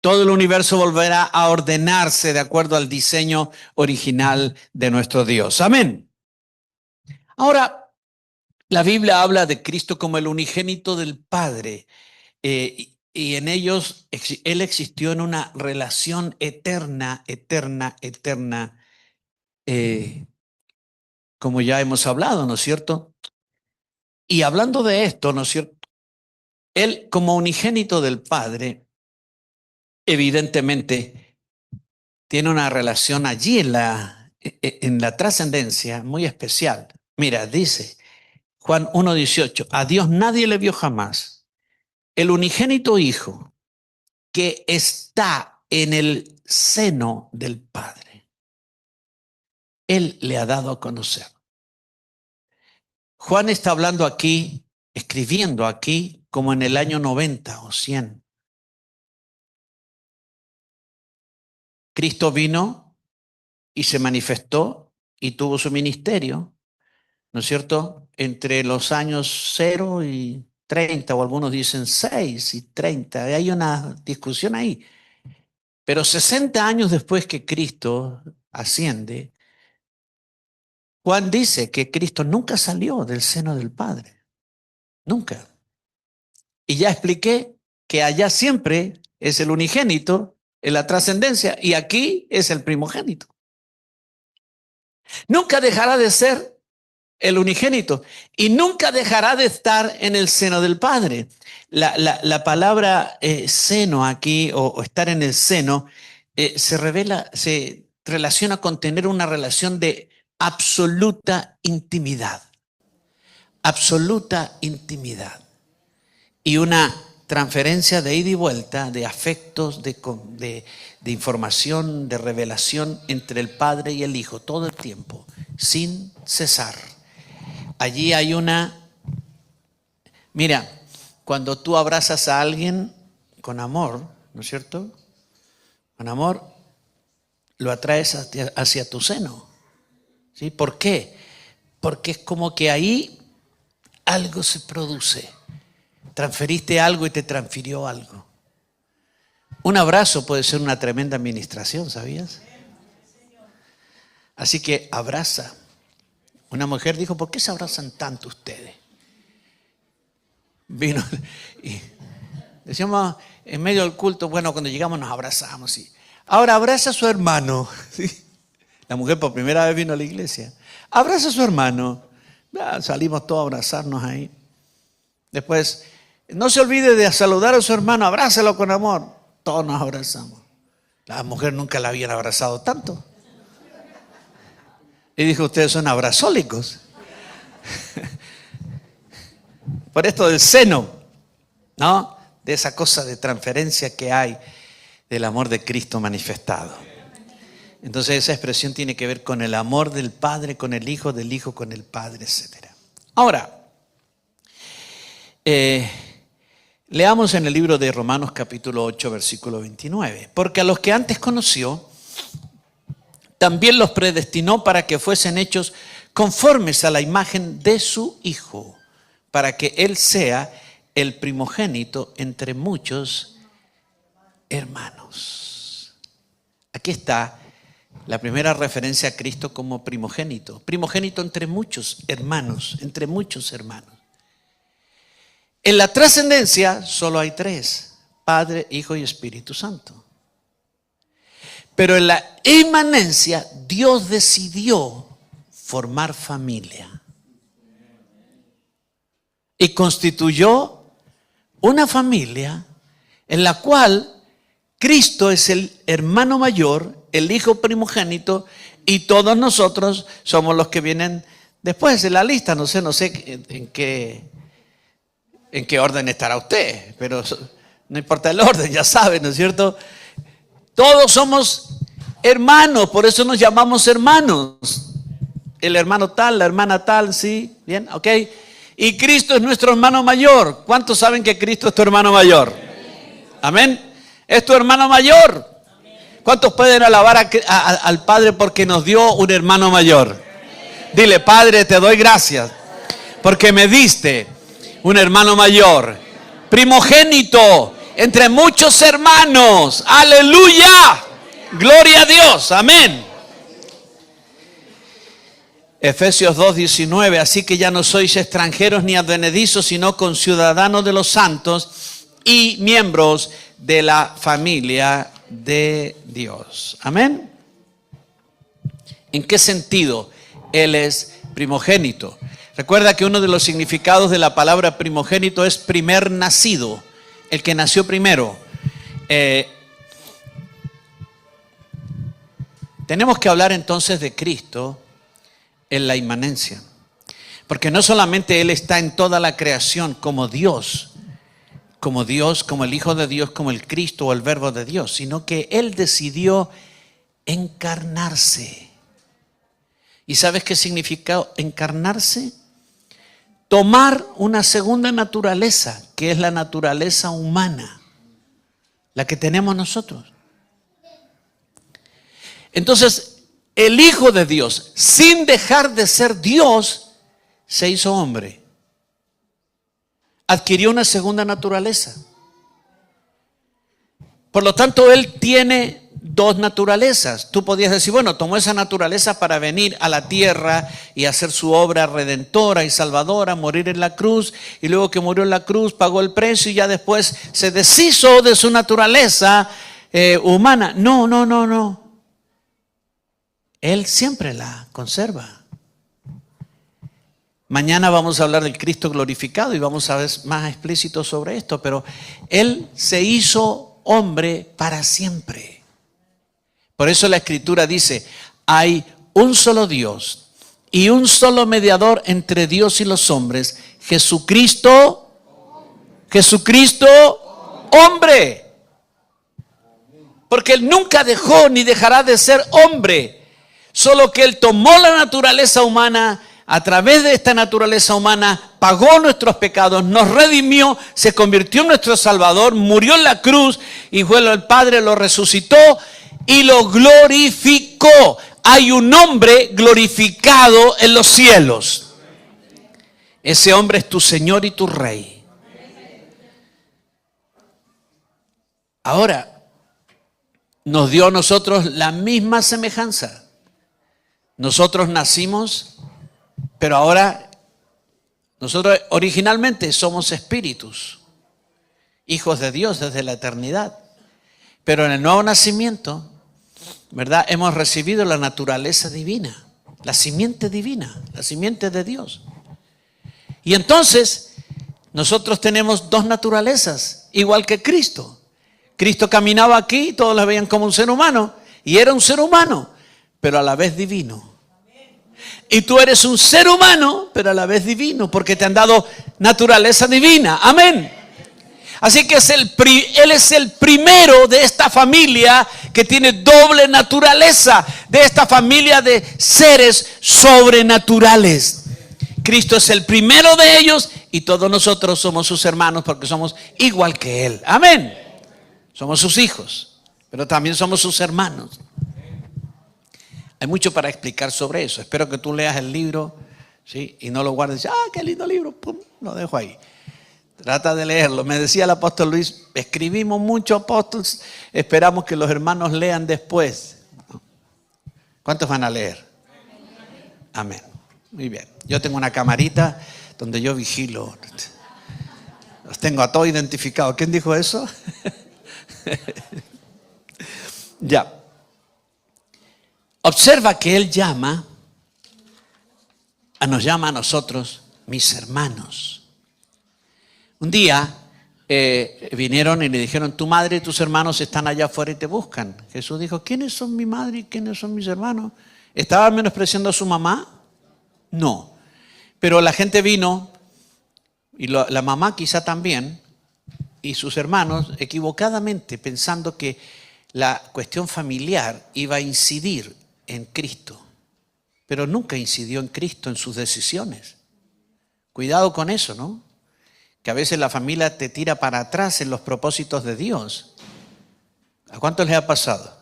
Speaker 1: todo el universo volverá a ordenarse de acuerdo al diseño original de nuestro Dios. Amén. Ahora, la Biblia habla de Cristo como el unigénito del Padre. Y en ellos, Él existió en una relación eterna, como ya hemos hablado, ¿no es cierto? Y hablando de esto, ¿no es cierto? Él, como unigénito del Padre, evidentemente tiene una relación allí en la trascendencia muy especial. Mira, dice Juan 1:18, a Dios nadie le vio jamás. El unigénito Hijo que está en el seno del Padre, Él le ha dado a conocer. Juan está hablando aquí, escribiendo aquí, como en el año 90 o 100. Cristo vino y se manifestó y tuvo su ministerio, ¿no es cierto? Entre los años 0 y 30, o algunos dicen 6 y 30. Hay una discusión ahí. Pero 60 años después que Cristo asciende, Juan dice que Cristo nunca salió del seno del Padre. Nunca. Y ya expliqué que allá siempre es el unigénito en la trascendencia y aquí es el primogénito. Nunca dejará de ser el unigénito y nunca dejará de estar en el seno del Padre. La palabra seno aquí o estar en el seno se relaciona con tener una relación de absoluta intimidad. Absoluta intimidad. Y una transferencia de ida y vuelta de afectos, de información, de revelación entre el Padre y el Hijo todo el tiempo, sin cesar. Allí hay mira, cuando tú abrazas a alguien con amor, ¿no es cierto? Con amor, lo atraes hacia tu seno. ¿Sí? ¿Por qué? Porque es como que ahí algo se produce. Transferiste algo y te transfirió algo. Un abrazo puede ser una tremenda administración, ¿sabías? Así que abraza. Una mujer dijo, ¿por qué se abrazan tanto ustedes? Vino y decíamos en medio del culto, bueno, cuando llegamos nos abrazamos. ¿Sí? Ahora abraza a su hermano. ¿Sí? La mujer por primera vez vino a la iglesia. Abraza a su hermano. Salimos todos a abrazarnos ahí. Después, no se olvide de saludar a su hermano, abrázalo con amor. Todos nos abrazamos. La mujer nunca la habían abrazado tanto. Y dijo, ustedes son abrazólicos. Por esto del seno, ¿no? De esa cosa de transferencia que hay del amor de Cristo manifestado. Entonces esa expresión tiene que ver con el amor del Padre, con el Hijo, del Hijo con el Padre, etc. Ahora, leamos en el libro de Romanos capítulo 8, versículo 29. Porque a los que antes conoció, también los predestinó para que fuesen hechos conformes a la imagen de su Hijo, para que Él sea el primogénito entre muchos hermanos. Aquí está la primera referencia a Cristo como primogénito. Primogénito entre muchos hermanos, entre muchos hermanos. En la trascendencia solo hay tres: Padre, Hijo y Espíritu Santo. Pero en la inmanencia Dios decidió formar familia. Y constituyó una familia en la cual Cristo es el hermano mayor, el Hijo primogénito, y todos nosotros somos los que vienen después de la lista. No sé en qué orden estará usted, pero no importa el orden, ya saben, ¿no es cierto? Todos somos hermanos, por eso nos llamamos hermanos. El hermano tal, la hermana tal, ¿sí? ¿Bien? ¿Ok? Y Cristo es nuestro hermano mayor. ¿Cuántos saben que Cristo es tu hermano mayor? Amén. Es tu hermano mayor. ¿Cuántos pueden alabar al Padre porque nos dio un hermano mayor? Dile, Padre, te doy gracias porque me diste un hermano mayor, primogénito entre muchos hermanos. Aleluya. Gloria a Dios. Amén. Efesios 2:19, así que ya no sois extranjeros ni advenedizos, sino conciudadanos de los santos y miembros de la familia de Dios. Amén. ¿En qué sentido Él es primogénito? Recuerda que uno de los significados de la palabra primogénito es primer nacido, el que nació primero. Tenemos que hablar entonces de Cristo en la inmanencia, porque no solamente Él está en toda la creación como Dios, como el Hijo de Dios, como el Cristo o el Verbo de Dios, sino que Él decidió encarnarse. ¿Y sabes qué significa encarnarse? Tomar una segunda naturaleza, que es la naturaleza humana, la que tenemos nosotros. Entonces, el Hijo de Dios, sin dejar de ser Dios, se hizo hombre. Adquirió una segunda naturaleza. Por lo tanto, Él tiene dos naturalezas. Tú podías decir, bueno, tomó esa naturaleza para venir a la tierra y hacer su obra redentora y salvadora, morir en la cruz, y luego que murió en la cruz pagó el precio y ya después se deshizo de su naturaleza humana. No. Él siempre la conserva. Mañana vamos a hablar del Cristo glorificado y vamos a ver más explícito sobre esto, pero Él se hizo hombre para siempre. Por eso la Escritura dice, hay un solo Dios y un solo mediador entre Dios y los hombres, Jesucristo, hombre. Porque Él nunca dejó ni dejará de ser hombre. Solo que Él tomó la naturaleza humana, a través de esta naturaleza humana, pagó nuestros pecados, nos redimió, se convirtió en nuestro Salvador, murió en la cruz y el Padre lo resucitó y lo glorificó. Hay un hombre glorificado en los cielos. Ese hombre es tu Señor y tu Rey. Ahora, nos dio a nosotros la misma semejanza. Nosotros nacimos, pero ahora nosotros originalmente somos espíritus, hijos de Dios desde la eternidad. Pero en el nuevo nacimiento, ¿verdad? Hemos recibido la naturaleza divina, la simiente divina, la simiente de Dios. Y entonces nosotros tenemos dos naturalezas, igual que Cristo. Cristo caminaba aquí, todos lo veían como un ser humano, y era un ser humano, pero a la vez divino. Y tú eres un ser humano, pero a la vez divino, porque te han dado naturaleza divina. Amén. Así que Él es el primero de esta familia que tiene doble naturaleza, de esta familia de seres sobrenaturales. Cristo es el primero de ellos y todos nosotros somos sus hermanos porque somos igual que Él. Amén. Somos sus hijos, pero también somos sus hermanos. Hay mucho para explicar sobre eso. Espero que tú leas el libro, ¿sí? Y no lo guardes y dices, qué lindo libro, pum, lo dejo ahí. Trata de leerlo. Me decía el apóstol Luis, escribimos mucho, apóstoles, esperamos que los hermanos lean después. ¿Cuántos van a leer? Amén. Muy bien. Yo tengo una camarita donde yo vigilo. Los tengo a todos identificados. ¿Quién dijo eso? Ya. Observa que Él nos llama a nosotros mis hermanos. Un día vinieron y le dijeron, tu madre y tus hermanos están allá afuera y te buscan. Jesús dijo, ¿quiénes son mi madre y quiénes son mis hermanos? ¿Estaba menospreciando a su mamá? No. Pero la gente vino, y la mamá quizá también, y sus hermanos equivocadamente pensando que la cuestión familiar iba a incidir en Cristo, pero nunca incidió en Cristo en sus decisiones. Cuidado con eso, ¿no? Que a veces la familia te tira para atrás en los propósitos de Dios. ¿A cuántos les ha pasado?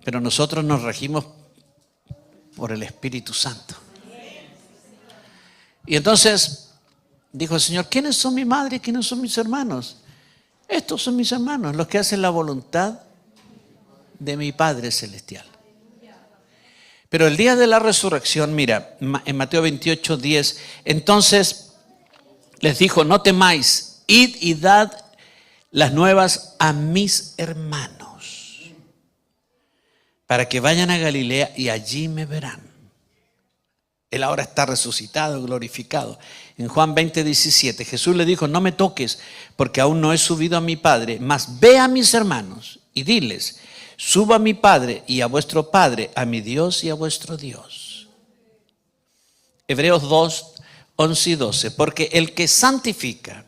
Speaker 1: Pero nosotros nos regimos por el Espíritu Santo. Y entonces dijo el Señor, ¿quiénes son mi madre y quiénes son mis hermanos? Estos son mis hermanos, los que hacen la voluntad de mi Padre Celestial. Pero el día de la resurrección, mira, en Mateo 28, 10, entonces les dijo, no temáis, id y dad las nuevas a mis hermanos, para que vayan a Galilea y allí me verán. Él ahora está resucitado, glorificado. En Juan 20, 17, Jesús le dijo, no me toques, porque aún no he subido a mi Padre, mas ve a mis hermanos y diles, subo a mi Padre y a vuestro Padre, a mi Dios y a vuestro Dios. Hebreos 2, 11 y 12, porque el que santifica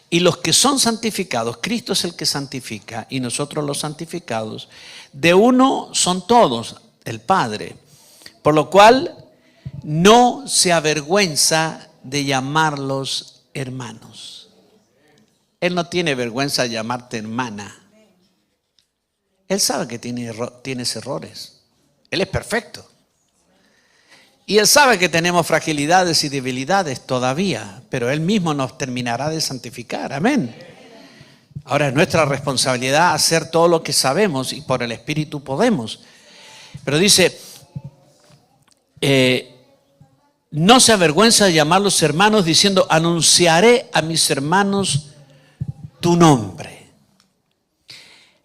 Speaker 1: y los que son santificados, Cristo es el que santifica y nosotros los santificados, de uno son todos, el Padre, por lo cual no se avergüenza de llamarlos hermanos. Él no tiene vergüenza de llamarte hermana. Él sabe que tienes errores. Él es perfecto. Y Él sabe que tenemos fragilidades y debilidades todavía, pero Él mismo nos terminará de santificar. Amén. Ahora es nuestra responsabilidad hacer todo lo que sabemos y por el Espíritu podemos. Pero dice, no se avergüenza de llamarlos hermanos diciendo, anunciaré a mis hermanos tu nombre.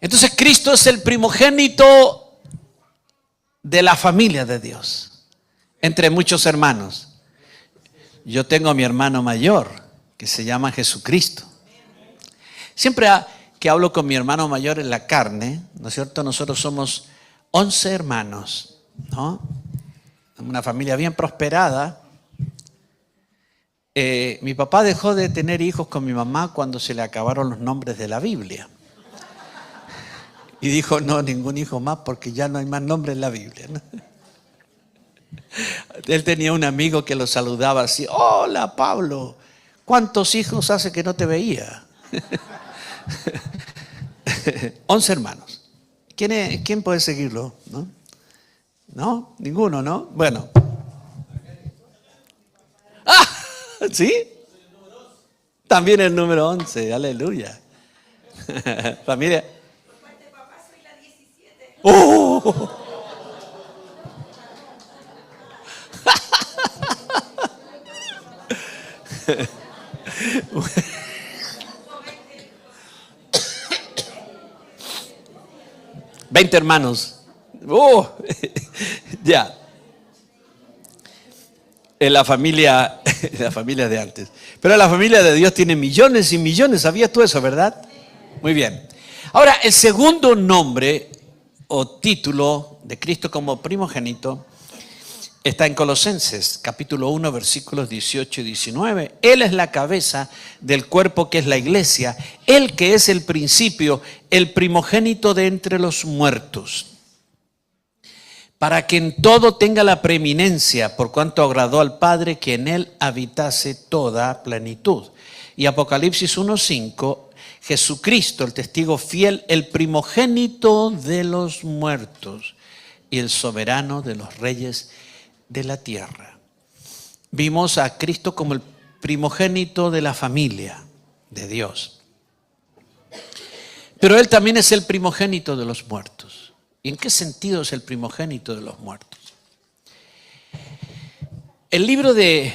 Speaker 1: Entonces Cristo es el primogénito de la familia de Dios, entre muchos hermanos. Yo tengo a mi hermano mayor, que se llama Jesucristo. Siempre que hablo con mi hermano mayor en la carne, ¿no es cierto? Nosotros somos 11 hermanos, ¿no? Una familia bien prosperada. Mi papá dejó de tener hijos con mi mamá cuando se le acabaron los nombres de la Biblia. Y dijo, no, ningún hijo más porque ya no hay más nombres en la Biblia, ¿no? Él tenía un amigo que lo saludaba así, hola Pablo, ¿cuántos hijos hace que no te veía? 11 hermanos. ¿Quién puede seguirlo? ¿No? ¿No? Ninguno, ¿no? Bueno. ¡Ah! ¿Sí? También el número 11, aleluya. Familia. ¡Oh! ¡20 hermanos! ¡Oh! Ya. En la familia de antes. Pero la familia de Dios tiene millones y millones. ¿Sabías tú eso, verdad? Muy bien. Ahora, el segundo nombre o título de Cristo como primogénito está en Colosenses, capítulo 1, versículos 18 y 19. Él es la cabeza del cuerpo que es la iglesia, Él que es el principio, el primogénito de entre los muertos, para que en todo tenga la preeminencia, por cuanto agradó al Padre que en Él habitase toda plenitud. Y Apocalipsis 1:5, Jesucristo, el testigo fiel, el primogénito de los muertos y el soberano de los reyes de la tierra. Vimos a Cristo como el primogénito de la familia de Dios. Pero Él también es el primogénito de los muertos. ¿Y en qué sentido es el primogénito de los muertos? El libro de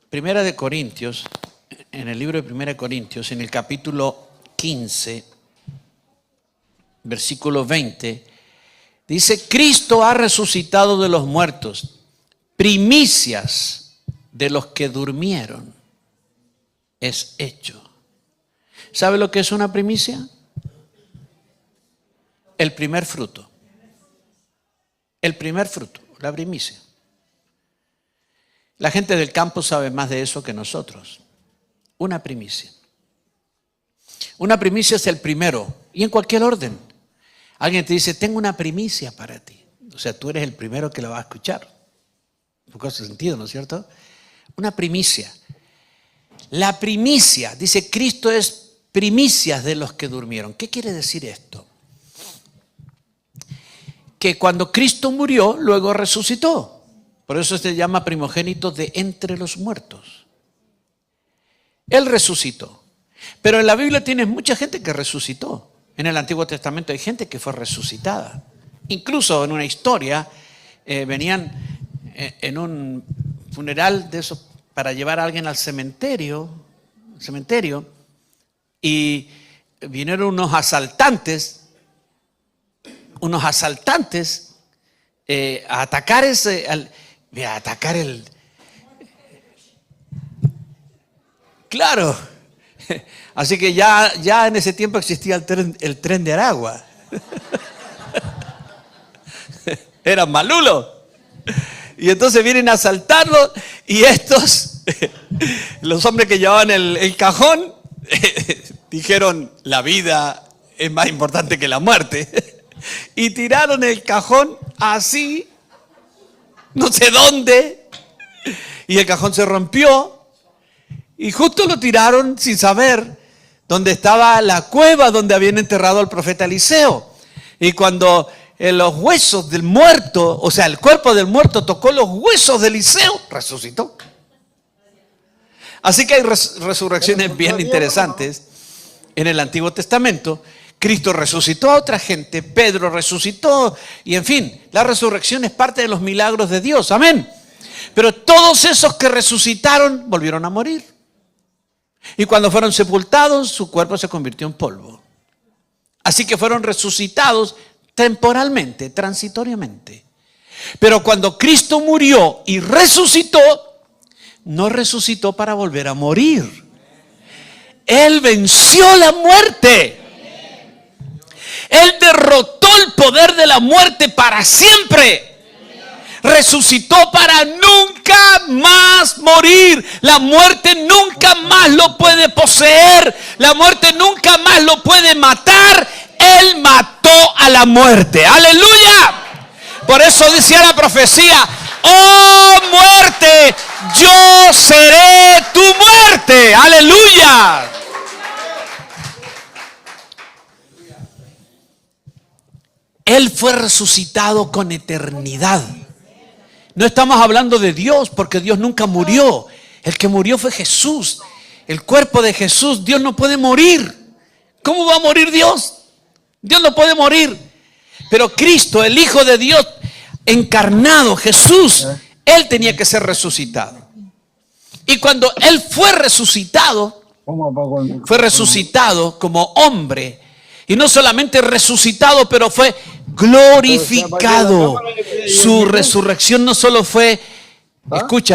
Speaker 1: Primera de Corintios, en el libro de Primera de Corintios, en el capítulo 15, versículo 20, dice, Cristo ha resucitado de los muertos, primicias de los que durmieron es hecho. ¿Sabe lo que es una primicia? El primer fruto. El primer fruto, la primicia. La gente del campo sabe más de eso que nosotros. Una primicia. Una primicia es el primero, y en cualquier orden. Alguien te dice, tengo una primicia para ti. O sea, tú eres el primero que lo va a escuchar. Un poco hace sentido, ¿no es cierto? Una primicia. La primicia, dice Cristo es primicias de los que durmieron. ¿Qué quiere decir esto? Que cuando Cristo murió, luego resucitó. Por eso se llama primogénito de entre los muertos. Él resucitó. Pero en la Biblia tienes mucha gente que resucitó. En el Antiguo Testamento hay gente que fue resucitada. Incluso en una historia venían en un funeral de esos para llevar a alguien al cementerio, y vinieron unos asaltantes a atacar claro. Así que ya en ese tiempo existía el tren de Aragua. Eran malulos. Y entonces vienen a asaltarlo y estos, los hombres que llevaban el cajón, dijeron, la vida es más importante que la muerte. Y tiraron el cajón así, no sé dónde, y el cajón se rompió. Y justo lo tiraron sin saber dónde estaba la cueva donde habían enterrado al profeta Eliseo. Y cuando los huesos del muerto, o sea, el cuerpo del muerto tocó los huesos de Eliseo, resucitó. Así que hay resurrecciones bien interesantes en el Antiguo Testamento. Cristo resucitó a otra gente, Pedro resucitó, y en fin, la resurrección es parte de los milagros de Dios, amén. Pero todos esos que resucitaron volvieron a morir. Y cuando fueron sepultados, su cuerpo se convirtió en polvo. Así que fueron resucitados temporalmente, transitoriamente. Pero cuando Cristo murió y resucitó, no resucitó para volver a morir. Él venció la muerte. Él derrotó el poder de la muerte para siempre. Resucitó para nunca más morir. La muerte nunca más lo puede poseer. La muerte nunca más lo puede matar. Él mató a la muerte. ¡Aleluya! Por eso decía la profecía: ¡oh muerte, yo seré tu muerte! ¡Aleluya! Él fue resucitado con eternidad. No estamos hablando de Dios, porque Dios nunca murió. El que murió fue Jesús. El cuerpo de Jesús. Dios no puede morir. ¿Cómo va a morir Dios? Dios no puede morir. Pero Cristo, el Hijo de Dios encarnado, Jesús, Él tenía que ser resucitado. Y cuando Él fue resucitado como hombre. Y no solamente resucitado, pero fue glorificado. Su resurrección no solo fue,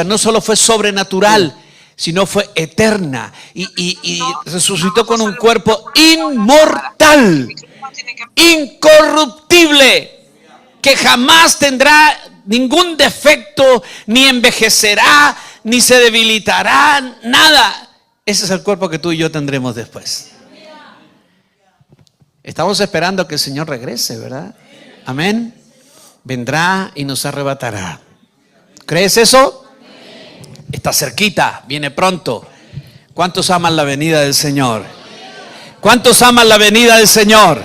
Speaker 1: no solo fue sobrenatural, sino fue eterna. Y resucitó con un cuerpo inmortal, incorruptible, que jamás tendrá ningún defecto, ni envejecerá, ni se debilitará, nada. Ese es el cuerpo que tú y yo tendremos después. Estamos esperando que el Señor regrese, ¿verdad? Amén. Vendrá y nos arrebatará. ¿Crees eso? Está cerquita, viene pronto. ¿Cuántos aman la venida del Señor? ¿Cuántos aman la venida del Señor?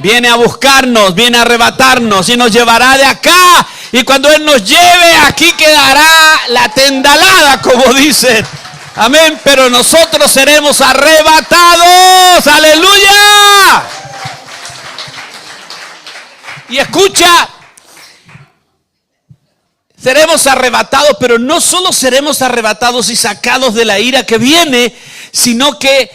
Speaker 1: Viene a buscarnos, viene a arrebatarnos y nos llevará de acá. Y cuando Él nos lleve, aquí quedará la tendalada, como dicen. Amén. Pero nosotros seremos arrebatados. ¡Aleluya! Y escucha, seremos arrebatados, pero no solo seremos arrebatados y sacados de la ira que viene, sino que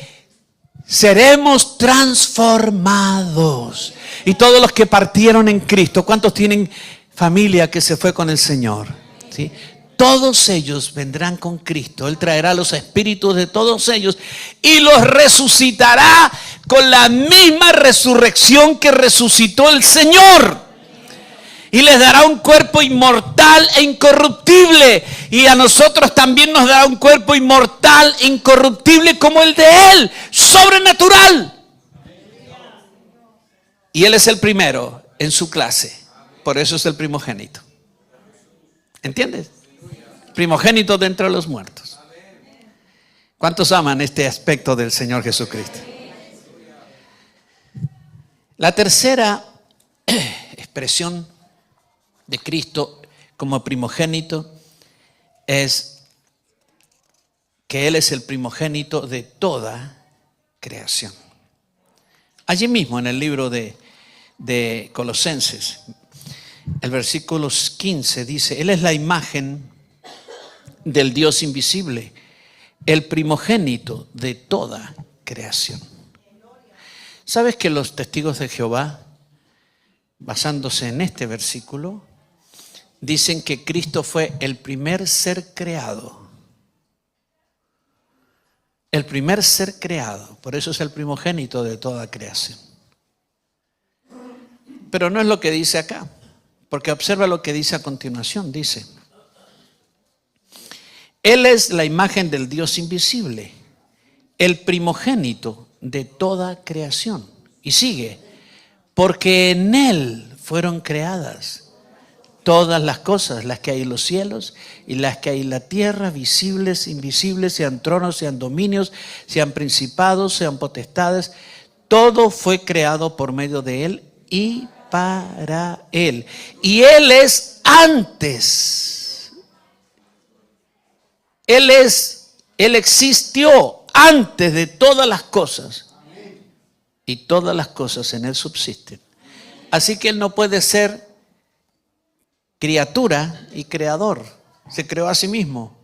Speaker 1: seremos transformados. Y todos los que partieron en Cristo, ¿cuántos tienen familia que se fue con el Señor? ¿Sí? Todos ellos vendrán con Cristo. Él traerá los espíritus de todos ellos y los resucitará con la misma resurrección que resucitó el Señor. Y les dará un cuerpo inmortal e incorruptible. Y a nosotros también nos dará un cuerpo inmortal e incorruptible como el de Él, sobrenatural. Y Él es el primero en su clase. Por eso es el primogénito. ¿Entiendes? Primogénito de entre los muertos. ¿Cuántos aman este aspecto del Señor Jesucristo? La tercera expresión de Cristo como primogénito es que Él es el primogénito de toda creación. Allí mismo en el libro de Colosenses, el versículo 15 dice, Él es la imagen del Dios invisible, el primogénito de toda creación. ¿Sabes que los testigos de Jehová, basándose en este versículo, dicen que Cristo fue el primer ser creado? El primer ser creado, por eso es el primogénito de toda creación. Pero no es lo que dice acá, porque observa lo que dice a continuación, dice, Él es la imagen del Dios invisible, el primogénito de toda creación. Y sigue, porque en Él fueron creadas todas las cosas, las que hay en los cielos y las que hay en la tierra, visibles, invisibles, sean tronos, sean dominios, sean principados, sean potestades. Todo fue creado por medio de Él y para Él. Y Él es antes. Él existió antes de todas las cosas. Y todas las cosas en Él subsisten. Así que Él no puede ser criatura y creador. Se creó a sí mismo.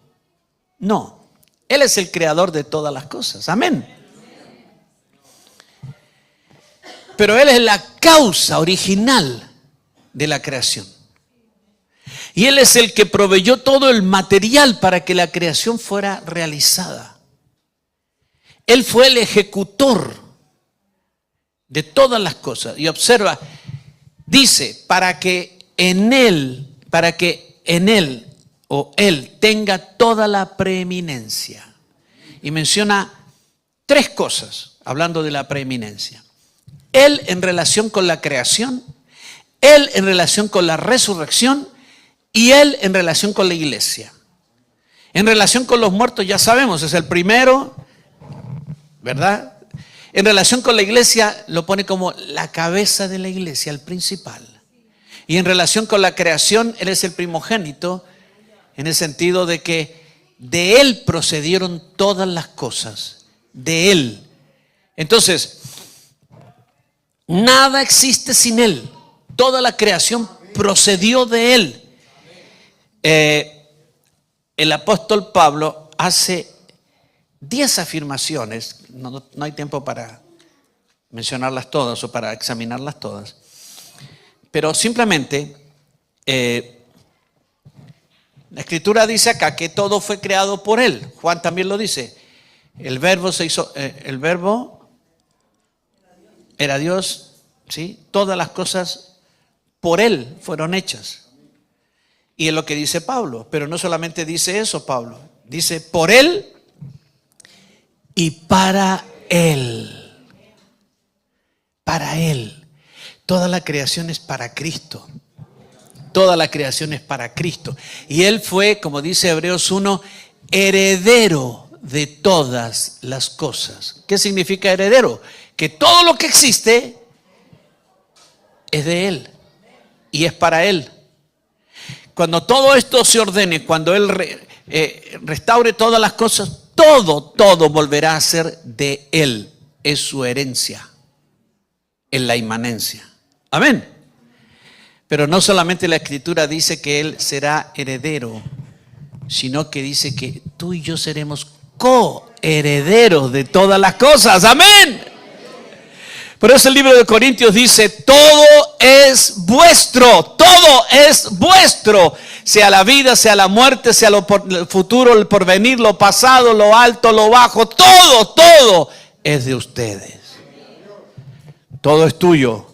Speaker 1: No. Él es el creador de todas las cosas. Amén. Pero Él es la causa original de la creación. Y Él es el que proveyó todo el material para que la creación fuera realizada. Él fue el ejecutor de todas las cosas. Y observa, dice, para que en Él o Él tenga toda la preeminencia. Y menciona tres cosas, hablando de la preeminencia. Él en relación con la creación, Él en relación con la resurrección y Él en relación con la iglesia. En relación con los muertos ya sabemos, es el primero, ¿verdad? En relación con la iglesia lo pone como la cabeza de la iglesia, el principal. Y en relación con la creación, Él es el primogénito, en el sentido de que de Él procedieron todas las cosas, de Él. Entonces, nada existe sin Él. Toda la creación procedió de Él. El apóstol Pablo hace 10 afirmaciones, no hay tiempo para mencionarlas todas o para examinarlas todas. Pero simplemente, la Escritura dice acá que todo fue creado por Él. Juan también lo dice. El verbo se hizo, el verbo era Dios, ¿sí? Todas las cosas por Él fueron hechas. Y es lo que dice Pablo. Pero no solamente dice eso Pablo. Dice por Él y para Él. Para Él. Toda la creación es para Cristo. Toda la creación es para Cristo. Y Él fue, como dice Hebreos 1, heredero de todas las cosas. ¿Qué significa heredero? Que todo lo que existe es de Él y es para Él. Cuando todo esto se ordene, cuando Él restaure todas las cosas, todo volverá a ser de Él. Es su herencia, es la inmanencia. Amén. Pero no solamente la Escritura dice que Él será heredero, sino que dice que tú y yo seremos coherederos de todas las cosas. Amén. Por eso el libro de Corintios dice, todo es vuestro, sea la vida, sea la muerte, sea el futuro, el porvenir, lo pasado, lo alto, lo bajo, todo es de ustedes. Todo es tuyo.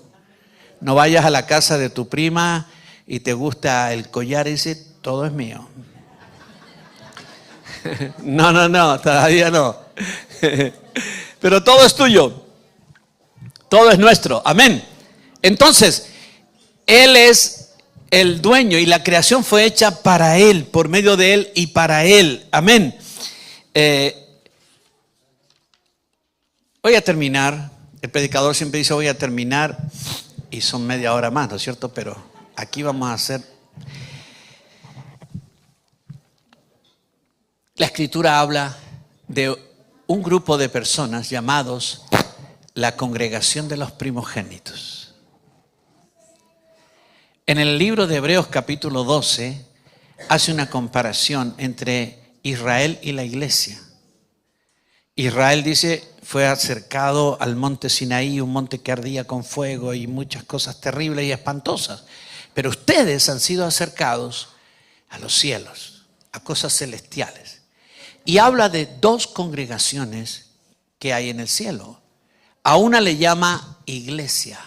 Speaker 1: No vayas a la casa de tu prima y te gusta el collar y dice, todo es mío. No, todavía no. Pero todo es tuyo. Todo es nuestro. Amén. Entonces, Él es el dueño y la creación fue hecha para Él, por medio de Él y para Él. Amén. Voy a terminar. El predicador siempre dice voy a terminar y son media hora más, ¿no es cierto? Pero aquí vamos a hacer. La Escritura habla de un grupo de personas llamados la Congregación de los Primogénitos. En el libro de Hebreos capítulo 12 hace una comparación entre Israel y la iglesia. Israel, dice, fue acercado al monte Sinaí, un monte que ardía con fuego y muchas cosas terribles y espantosas. Pero ustedes han sido acercados a los cielos, a cosas celestiales. Y habla de dos congregaciones que hay en el cielo. A una le llama iglesia.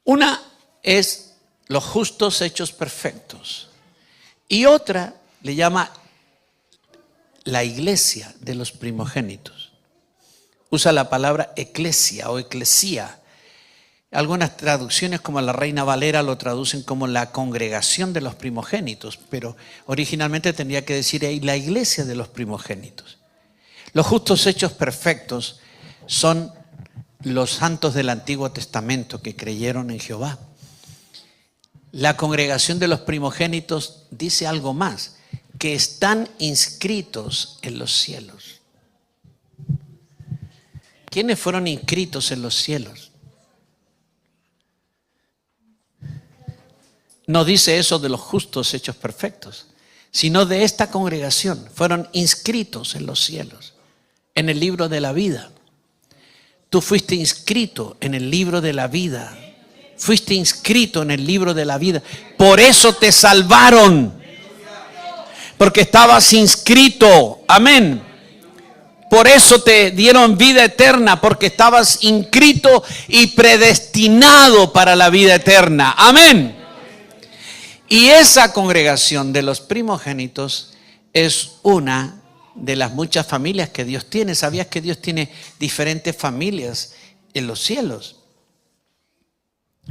Speaker 1: Una es los justos hechos perfectos. Y otra le llama la iglesia de los primogénitos. Usa la palabra eclesia o eclesía. Algunas traducciones como la Reina Valera lo traducen como la congregación de los primogénitos, pero originalmente tendría que decir ahí la iglesia de los primogénitos. Los justos hechos perfectos son los santos del Antiguo Testamento que creyeron en Jehová. La congregación de los primogénitos dice algo más, que están inscritos en los cielos. ¿Quiénes fueron inscritos en los cielos? No dice eso de los justos hechos perfectos, sino de esta congregación. Fueron inscritos en los cielos, en el libro de la vida. Tú fuiste inscrito en el libro de la vida. Fuiste inscrito en el libro de la vida. Por eso te salvaron. Porque estabas inscrito. Amén. Por eso te dieron vida eterna. Porque estabas inscrito y predestinado para la vida eterna. Amén. Y esa congregación de los primogénitos es una de las muchas familias que Dios tiene. ¿Sabías que Dios tiene diferentes familias en los cielos?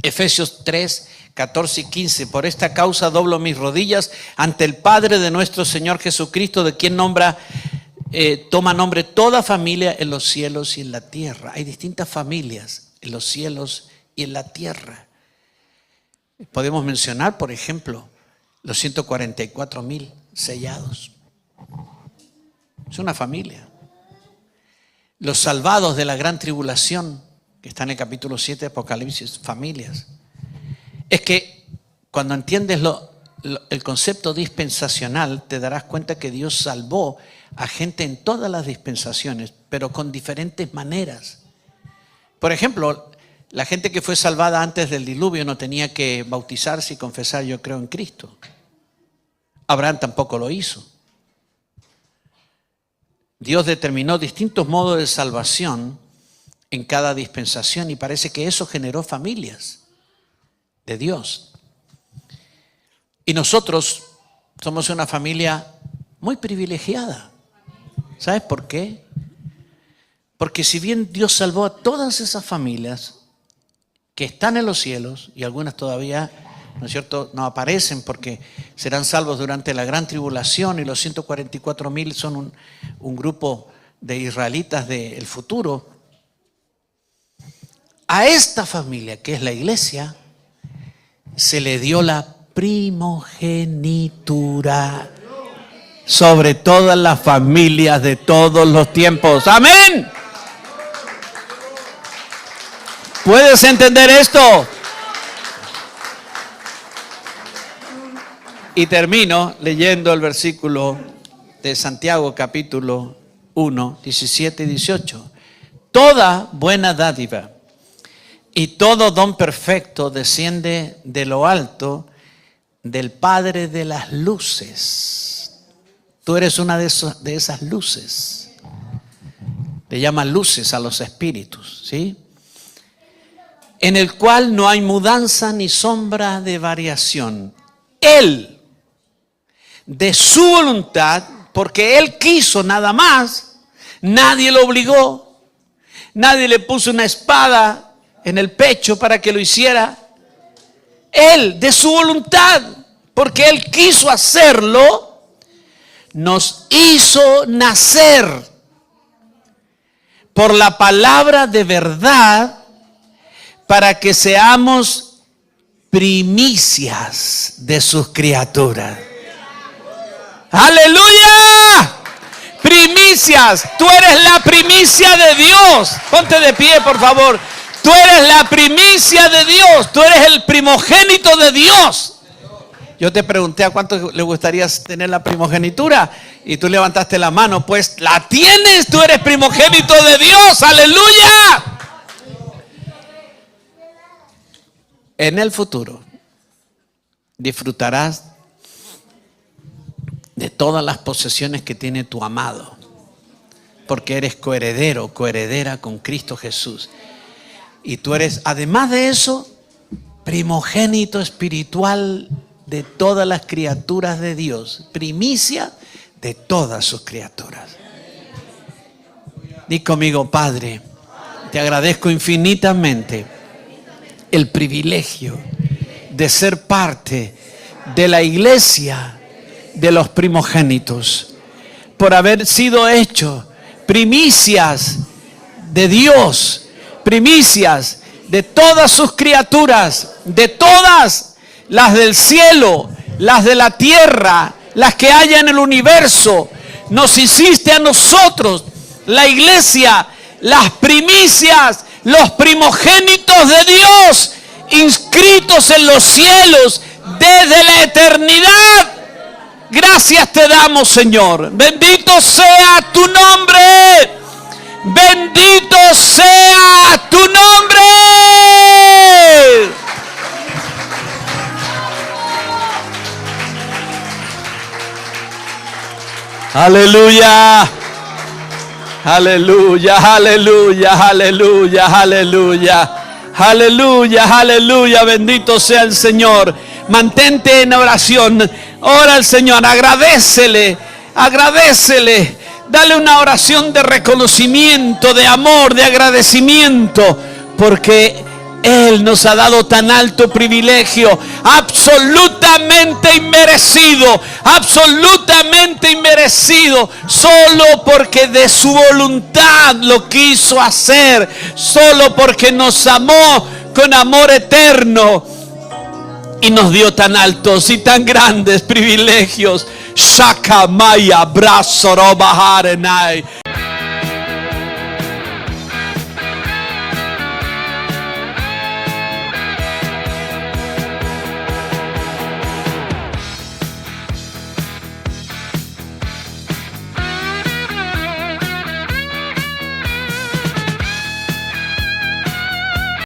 Speaker 1: Efesios 3, 14 y 15. Por esta causa doblo mis rodillas ante el Padre de nuestro Señor Jesucristo, de quien toma nombre toda familia en los cielos y en la tierra. Hay distintas familias en los cielos y en la tierra. Podemos mencionar, por ejemplo, los 144,000 sellados. Es una familia. Los salvados de la gran tribulación, que está en el capítulo 7 de Apocalipsis, familias. Es que cuando entiendes el concepto dispensacional, te darás cuenta que Dios salvó a gente en todas las dispensaciones, pero con diferentes maneras. Por ejemplo, la gente que fue salvada antes del diluvio no tenía que bautizarse y confesar yo creo en Cristo. Abraham tampoco lo hizo. Dios determinó distintos modos de salvación en cada dispensación y parece que eso generó familias de Dios. Y nosotros somos una familia muy privilegiada. ¿Sabes por qué? Porque si bien Dios salvó a todas esas familias que están en los cielos, y algunas todavía, ¿no es cierto?, no aparecen porque serán salvos durante la gran tribulación, y los 144,000 son un grupo de israelitas del futuro. A esta familia, que es la iglesia, se le dio la primogenitura sobre todas las familias de todos los tiempos. ¡Amén! ¿Puedes entender esto? Y termino leyendo el versículo de Santiago capítulo 1, 17 y 18. Toda buena dádiva y todo don perfecto desciende de lo alto, del Padre de las luces. Tú eres una de esas luces. Le llaman luces a los espíritus, ¿sí? En el cual no hay mudanza ni sombra de variación. Él, de su voluntad, porque Él quiso nada más, nadie lo obligó, nadie le puso una espada en el pecho para que lo hiciera. Él, de su voluntad, porque Él quiso hacerlo, nos hizo nacer por la palabra de verdad, para que seamos primicias de sus criaturas. ¡Aleluya! primicias. Tú eres la primicia de Dios. Ponte de pie, por favor. Tú eres la primicia de Dios. Tú eres el primogénito de Dios. Yo te pregunté a cuántos le gustaría tener la primogenitura y tú levantaste la mano. Pues la tienes, tú eres primogénito de Dios. ¡Aleluya! En el futuro disfrutarás de todas las posesiones que tiene tu amado, porque eres coheredero, coheredera con Cristo Jesús. Y tú eres, además de eso, primogénito espiritual de todas las criaturas de Dios, primicia de todas sus criaturas. Di conmigo: Padre, te agradezco infinitamente el privilegio de ser parte de la iglesia de los primogénitos, por haber sido hecho primicias de Dios, primicias de todas sus criaturas, de todas las del cielo, las de la tierra, las que hay en el universo. Nos hiciste a nosotros, la iglesia, las primicias, los primogénitos de Dios, inscritos en los cielos desde la eternidad. Gracias te damos, Señor. Bendito sea tu nombre. Bendito sea tu nombre. Aleluya. Aleluya, aleluya, aleluya, aleluya. Aleluya, aleluya, bendito sea el Señor. Mantente en oración. Ora al Señor, agradécele, agradécele. Dale una oración de reconocimiento, de amor, de agradecimiento, porque Él nos ha dado tan alto privilegio, absolutamente inmerecido, solo porque de su voluntad lo quiso hacer, solo porque nos amó con amor eterno y nos dio tan altos y tan grandes privilegios. Shakamaya Brasorobaharenai.